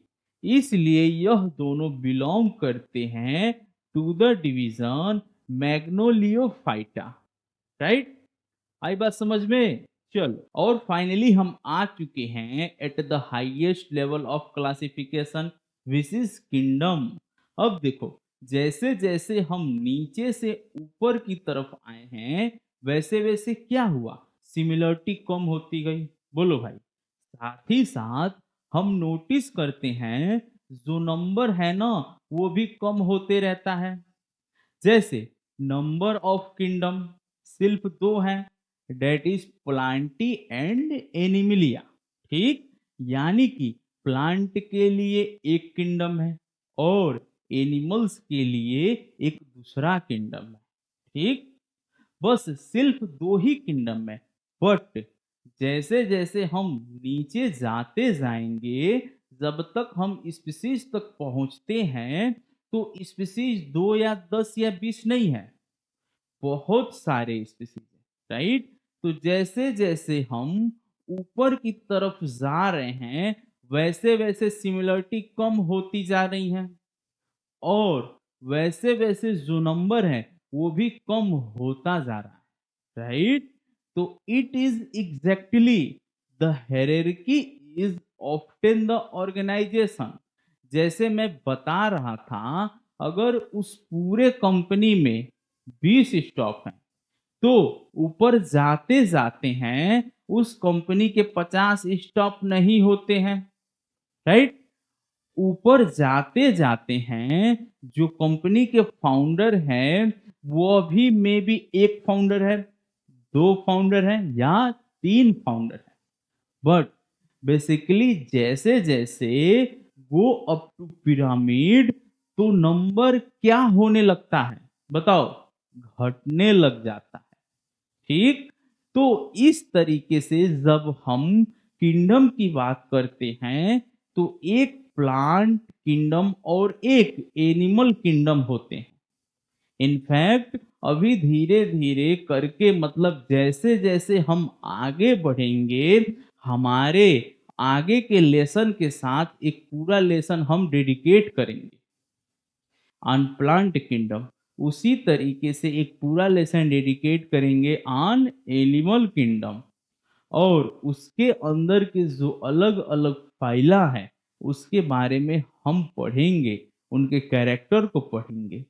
इसलिए यह दोनों बिलोंग करते हैं टू द डिवीजन मैग्नोलियोफाइटा, राइट? आई बात समझ में? चलो, और फाइनली हम आ चुके हैं at the highest level of classification, which is kingdom. अब देखो, जैसे जैसे हम नीचे से ऊपर की तरफ आए हैं, वैसे वैसे क्या हुआ, सिमिलरिटी कम होती गई। बोलो भाई। साथ ही साथ हम नोटिस करते हैं, जो नंबर है ना, वो भी कम होते रहता है। जैसे नंबर ऑफ किंगडम सिर्फ दो हैं, that is plantae and animalia. ठीक, यानी कि प्लांट के लिए एक किंगडम है और एनिमल्स के लिए एक दूसरा किंगडम है। ठीक, बस सिर्फ दो ही किंगडम है। बट जैसे जैसे हम नीचे जाते जाएंगे, जब तक हम स्पीसीज तक पहुंचते हैं, तो स्पीसीज 2 या 10 या 20 नहीं है, बहुत सारे स्पीसीज है। राइट, तो जैसे जैसे हम ऊपर की तरफ जा रहे हैं, वैसे वैसे सिमिलरिटी कम होती जा रही है, और वैसे वैसे जो नंबर है वो भी कम होता जा रहा है। राइट, तो it is exactly the hierarchy is often the organisation. जैसे मैं बता रहा था, अगर उस पूरे कंपनी में 20 स्टॉक हैं, तो ऊपर जाते जाते हैं उस कंपनी के 50 स्टॉक नहीं होते हैं। राइट, ऊपर जाते जाते हैं, जो कंपनी के फाउंडर हैं, वो अभी में भी एक फाउंडर है, दो फाउंडर हैं या तीन फाउंडर है। बट बेसिकली जैसे जैसे गो अप टू पिरामिड, तो नंबर क्या होने लगता है, बताओ, घटने लग जाता है। ठीक, तो इस तरीके से जब हम किंगडम की बात करते हैं, तो एक प्लांट किंगडम और एक एनिमल किंगडम होते हैं। इनफैक्ट अभी धीरे धीरे करके, मतलब जैसे जैसे हम आगे बढ़ेंगे, हमारे आगे के लेसन के साथ एक पूरा लेसन हम डेडिकेट करेंगे ऑन प्लांट किंगडम, उसी तरीके से एक पूरा लेसन डेडिकेट करेंगे ऑन एनिमल किंगडम। और उसके अंदर के जो अलग अलग फाइला है, उसके बारे में हम पढ़ेंगे, उनके कैरेक्टर को पढ़ेंगे।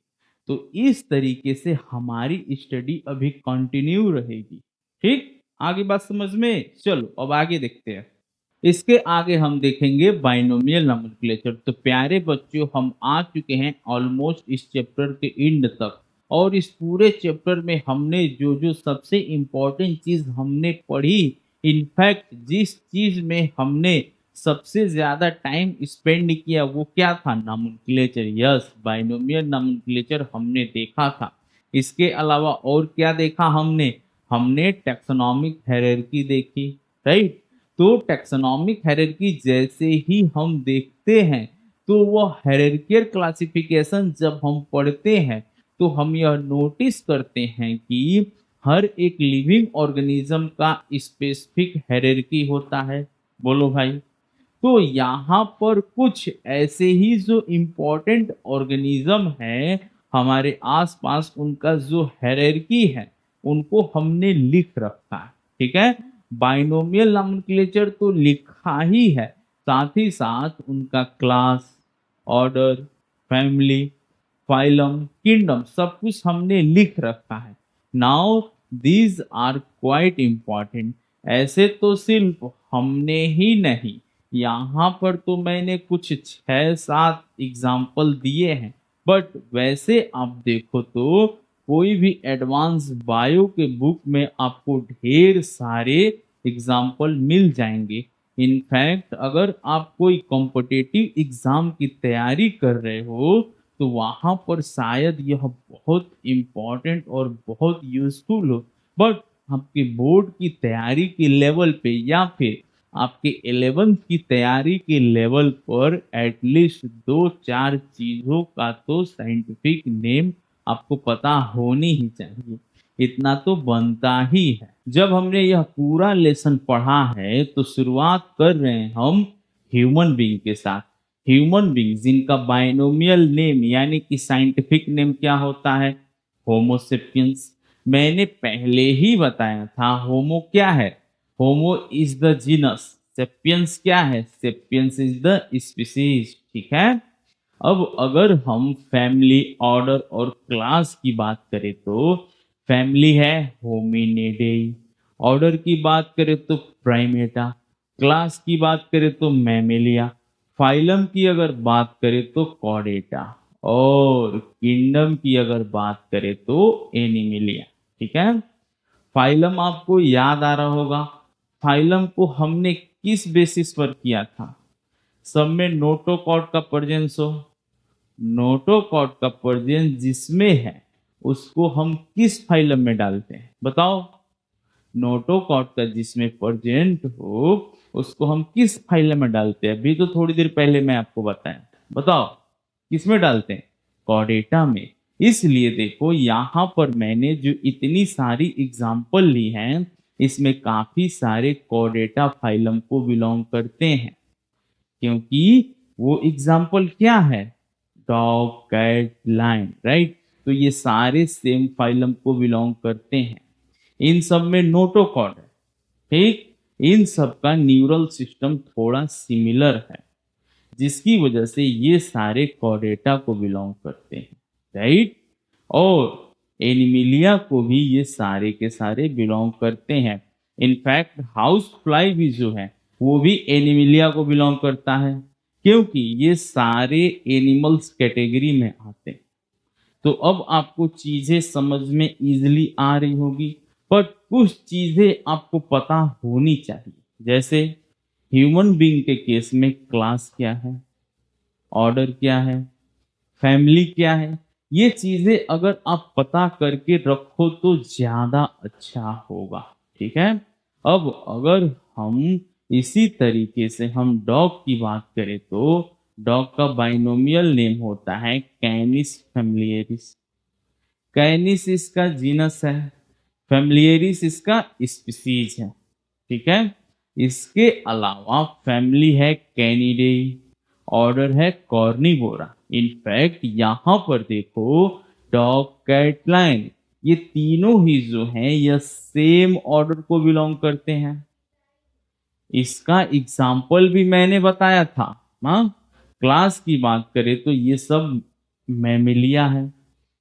तो इस तरीके से हमारी स्टडी अभी कंटिन्यू रहेगी। ठीक, आगे बात समझ में, चलो अब आगे देखते हैं। इसके आगे हम देखेंगे बाइनोमियल नोमेनक्लेचर। तो प्यारे बच्चों, हम आ चुके हैं ऑलमोस्ट इस चैप्टर के एंड तक, और इस पूरे चैप्टर में हमने जो जो सबसे इम्पोर्टेंट चीज हमने पढ़ी, इनफैक्ट जिस चीज में हमने सबसे ज्यादा टाइम स्पेंड किया, वो क्या था, नोमेनक्लेचर। यस, बाइनोमियल नोमेनक्लेचर हमने देखा था। इसके अलावा और क्या देखा हमने, हमने टैक्सोनॉमिक हायरार्की देखी। राइट, तो टैक्सोनॉमिक हायरार्की जैसे ही हम देखते हैं, तो वो हायरार्कियल क्लासिफिकेशन जब हम पढ़ते हैं, तो हम यह नोटिस करते हैं कि हर एक लिविंग ऑर्गेनिज्म का स्पेसिफिक हायरार्की होता है। बोलो भाई। तो यहाँ पर कुछ ऐसे ही जो इम्पोर्टेंट ऑर्गेनिज्म है हमारे आसपास, उनका जो हायरार्की है, उनको हमने लिख रखा है। ठीक है, बाइनोमियल नोमेनक्लेचर तो लिखा ही है, साथ ही साथ उनका class, order, family, phylum, kingdom, सब कुछ हमने लिख रखा है। Now these are quite important. ऐसे तो सिर्फ हमने ही नहीं, यहाँ पर तो मैंने कुछ 6-7 एग्जाम्पल दिए हैं, बट वैसे आप देखो तो कोई भी एडवांस बायो के बुक में आपको ढेर सारे एग्जाम्पल मिल जाएंगे। इनफैक्ट अगर आप कोई कॉम्पिटिटिव एग्जाम की तैयारी कर रहे हो, तो वहां पर शायद यह बहुत इम्पोर्टेंट और बहुत यूजफुल हो। बट आपके बोर्ड की तैयारी के लेवल पे, या फिर आपके 11th की तैयारी के लेवल पर, एटलीस्ट 2-4 चीजों का तो साइंटिफिक नेम आपको पता होनी ही चाहिए। इतना तो बनता ही है। जब हमने यह पूरा लेसन पढ़ा है, तो शुरुआत कर रहे हैं हम ह्यूमन बीइंग के साथ। ह्यूमन बीइंग जिनका बाइनोमियल नेम यानी कि साइंटिफिक नेम क्या होता है, होमोसेपियंस। मैंने पहले ही बताया था, होमो क्या है, होमो इज द जीनस, सेपियंस क्या है, सेपियंस इज द स्पीसीज। ठीक है। अब अगर हम फैमिली, ऑर्डर और क्लास की बात करें तो फैमिली है होमिनिडाई, ऑर्डर की बात करें तो प्राइमेटा, क्लास की बात करें तो मैमेलिया, फाइलम की अगर बात करें तो कॉर्डेटा, और किंगडम की अगर बात करें तो एनिमिलिया। ठीक है। फाइलम आपको याद आ रहा होगा, फाइलम को हमने किस बेसिस पर किया था? सब में नोटोकॉर्ड का प्रेजेंस हो, नोटोकॉर्ड का प्रेजेंस जिसमें है उसको हम किस फाइलम में डालते हैं बताओ? नोटोकॉर्ड का जिसमें प्रेजेंट हो उसको हम किस फाइलम में डालते हैं? अभी तो थोड़ी देर पहले मैं आपको बताया, बताओ किस में डालते हैं? कॉर्डेटा में। इसलिए देखो यहाँ पर मैंने जो इतनी सारी एग्जाम्पल ली हैं इसमें काफी सारे कॉर्डेटा फाइलम को बिलोंग करते हैं, क्योंकि वो एग्जाम्पल क्या है? Dog, cat, lion, right. तो ये सारे सेम फाइलम को बिलोंग करते हैं। इन सब में नोटोकॉर्ड है, ठीक। इन सब का न्यूरल सिस्टम थोड़ा सिमिलर है, जिसकी वजह से ये सारे कॉर्डेटा को बिलोंग करते हैं, राइट। और एनिमिलिया को भी ये सारे के सारे बिलोंग करते हैं। इनफैक्ट हाउस फ्लाई भी जो है वो भी एनिमिलिया को बिलोंग करता है, क्योंकि ये सारे एनिमल्स कैटेगरी में आते हैं। तो अब आपको चीजें समझ में इजीली आ रही होगी, पर कुछ चीजें आपको पता होनी चाहिए। जैसे ह्यूमन बीइंग के केस में क्लास क्या है, ऑर्डर क्या है, फैमिली क्या है, ये चीजें अगर आप पता करके रखो तो ज्यादा अच्छा होगा। ठीक है। अब अगर हम इसी तरीके से हम डॉग की बात करें तो डॉग का बाइनोमियल नेम होता है कैनिस फैमिलियरिस। कैनिस इसका जीनस है, फैमिलियरिस इसका स्पीसीज है। ठीक है। इसके अलावा फैमिली है कैनिडेई, ऑर्डर है कॉर्निवोरा। इनफैक्ट यहां पर देखो डॉग, कैट, लायन, ये तीनों ही जो हैं यह सेम ऑर्डर को बिलोंग करते हैं। इसका एग्जाम्पल भी मैंने बताया था। हाँ, क्लास की बात करें तो ये सब मैमिलिया है।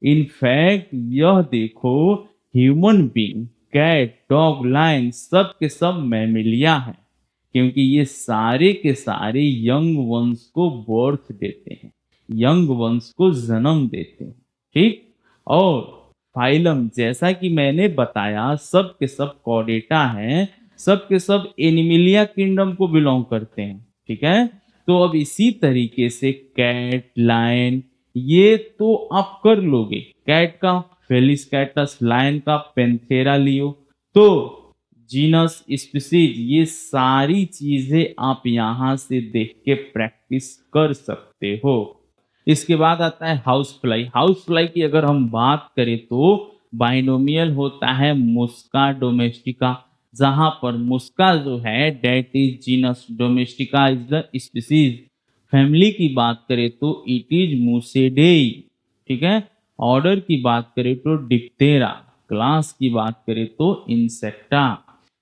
इनफैक्ट यह देखो human being, cat, dog, lion सब के सब मैमिलिया है, क्योंकि ये सारे के सारे यंग वंस को बर्थ देते हैं, यंग वंस को जन्म देते हैं। ठीक। और फाइलम जैसा कि मैंने बताया सब के सब कॉर्डेटा हैं, सब के सब एनिमिलिया किंगडम को बिलोंग करते हैं। ठीक है। तो अब इसी तरीके से कैट, लायन ये तो आप कर लोगे, कैट का फेलिस कैटस, लायन का पेंथेरा लियो, तो जीनस, स्पीसीज, ये सारी चीजें आप यहां से देख के प्रैक्टिस कर सकते हो। इसके बाद आता है हाउस फ्लाई। हाउस फ्लाई की अगर हम बात करें तो बाइनोमियल होता है मुस्का डोमेस्टिका, जहां पर मुस्का जो है that is genus, domestica is the species. Family की बात करें तो इट इज मुसेडेई। ठीक है। ऑर्डर की बात करें तो डिप्टेरा, क्लास की बात करें तो इंसेक्टा,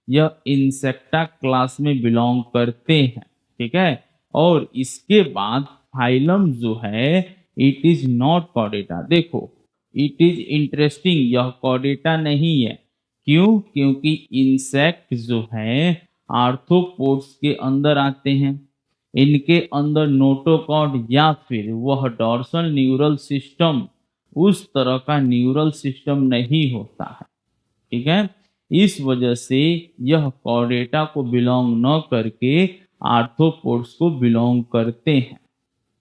यह इंसेक्टा क्लास में बिलोंग करते हैं। ठीक है। और इसके बाद फाइलम जो है इट इज नॉट कॉर्डेटा। देखो इट इज इंटरेस्टिंग, यह कॉर्डेटा नहीं है। क्यों? क्योंकि इंसेक्ट जो है आर्थ्रोपोड्स के अंदर आते हैं, इनके अंदर नोटोकॉर्ड या फिर वह डॉर्सल न्यूरल सिस्टम, उस तरह का न्यूरल सिस्टम नहीं होता है। ठीक है। इस वजह से यह कॉर्डेटा को बिलोंग न करके आर्थ्रोपोड्स को बिलोंग करते हैं।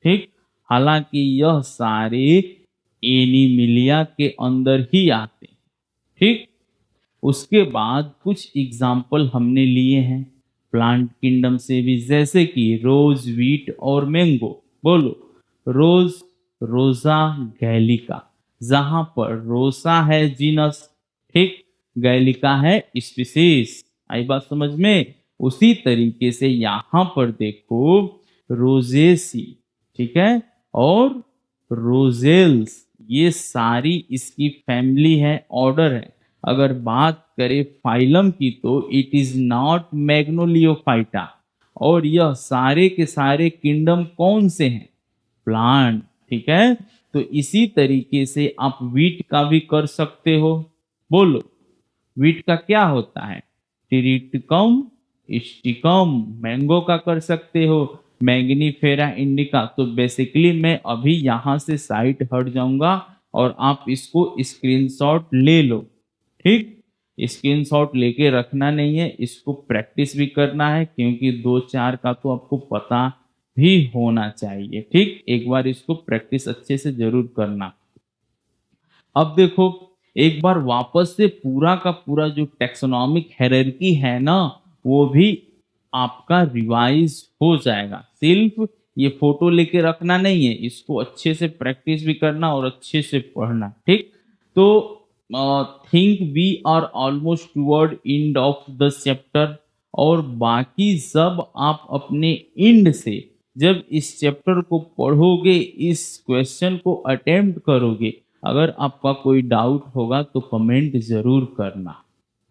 ठीक। हालांकि यह सारे एनिमिलिया के अंदर ही आते हैं। ठीक। उसके बाद कुछ एग्जाम्पल हमने लिए हैं प्लांट किंगडम से भी, जैसे कि रोज, वीट और मैंगो। बोलो रोज, रोजा, गैलिका, जहां पर रोसा है जीनस, ठीक, गैलिका है स्पीसीज। आई बात समझ में? उसी तरीके से यहां पर देखो रोजेसी, ठीक है, और रोजेल्स, ये सारी इसकी फैमिली है, ऑर्डर है। अगर बात करें फाइलम की तो इट इज नॉट मैग्नोलियोफाइटा, और यह सारे के सारे किंगडम कौन से हैं? प्लांट, ठीक है। तो इसी तरीके से आप वीट का भी कर सकते हो। बोलो, वीट का क्या होता है? टिरिटिकम स्टिकम। मैंगो का कर सकते हो मैंगनीफेरा इंडिका। तो बेसिकली मैं अभी यहाँ से साइट हट जाऊंगा और आप इसको स्क्रीनशॉट ले लो, ठीक। स्क्रीनशॉट लेके रखना नहीं है, इसको प्रैक्टिस भी करना है, क्योंकि 2-4 का तो आपको पता भी होना चाहिए, ठीक। एक बार इसको प्रैक्टिस अच्छे से जरूर करना। अब देखो, एक बार वापस से पूरा का पूरा जो टैक्सोनॉमिक हायरार्की है ना, वो भी आपका रिवाइज हो जाएगा। सिर्फ ये फोटो लेके रखना नहीं है, इसको अच्छे से प्रैक्टिस भी करना और अच्छे से पढ़ना, ठीक। तो think we are almost toward end of the chapter, और बाकी सब आप अपने एंड से जब इस चैप्टर को पढ़ोगे, इस क्वेश्चन को अटेम्प्ट करोगे, अगर आपका कोई डाउट होगा तो कमेंट जरूर करना।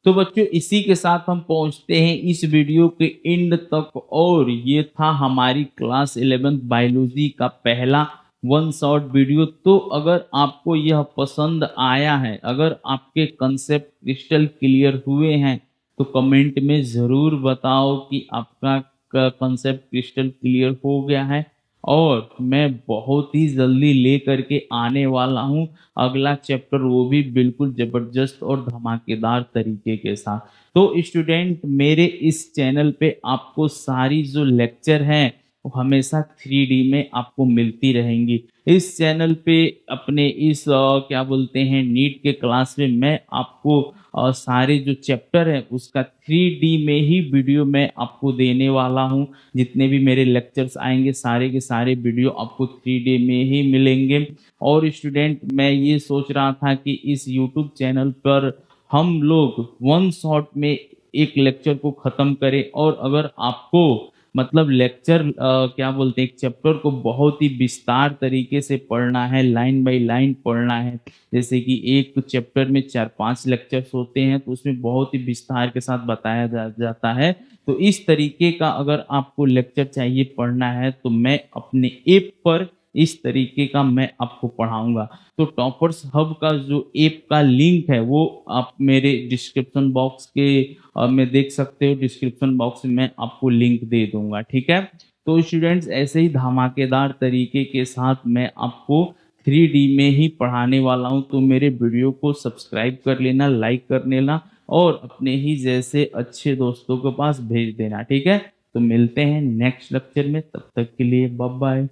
तो बच्चों, इसी के साथ हम पहुंचते हैं इस वीडियो के एंड तक, और ये था हमारी क्लास 11 बायोलॉजी का पहला वन शॉट वीडियो। तो अगर आपको यह पसंद आया है, अगर आपके कंसेप्ट क्रिस्टल क्लियर हुए हैं, तो कमेंट में ज़रूर बताओ कि आपका कंसेप्ट क्रिस्टल क्लियर हो गया है। और मैं बहुत ही जल्दी ले करके आने वाला हूँ अगला चैप्टर, वो भी बिल्कुल जबरदस्त और धमाकेदार तरीके के साथ। तो स्टूडेंट, मेरे इस चैनल पे आपको सारी जो लेक्चर हैं वो हमेशा 3D में आपको मिलती रहेंगी। इस चैनल पे अपने इस क्या बोलते हैं नीट के क्लास में मैं आपको सारे जो चैप्टर है उसका 3D में ही वीडियो मैं आपको देने वाला हूँ। जितने भी मेरे लेक्चर्स आएंगे सारे के सारे वीडियो आपको 3D में ही मिलेंगे। और स्टूडेंट, मैं ये सोच रहा था कि इस यूट्यूब चैनल पर हम लोग वन शॉट में एक लेक्चर को ख़त्म करें, और अगर आपको मतलब लेक्चर क्या बोलते हैं, एक चैप्टर को बहुत ही विस्तार तरीके से पढ़ना है, लाइन बाय लाइन पढ़ना है, जैसे कि एक चैप्टर में 4-5 लेक्चर्स होते हैं, तो उसमें बहुत ही विस्तार के साथ बताया जाता है। तो इस तरीके का अगर आपको लेक्चर चाहिए पढ़ना है, तो मैं अपने ऐप पर इस तरीके का मैं आपको पढ़ाऊंगा। तो टॉपर्स हब का जो ऐप का लिंक है वो आप मेरे डिस्क्रिप्शन बॉक्स के में देख सकते हो। डिस्क्रिप्शन बॉक्स में मैं आपको लिंक दे दूंगा, ठीक है। तो स्टूडेंट्स, ऐसे ही धमाकेदार तरीके के साथ मैं आपको 3D में ही पढ़ाने वाला हूं। तो मेरे वीडियो को सब्सक्राइब कर लेना, लाइक कर लेना, और अपने ही जैसे अच्छे दोस्तों के पास भेज देना, ठीक है। तो मिलते हैं नेक्स्ट लेक्चर में, तब तक के लिए बाय बाय।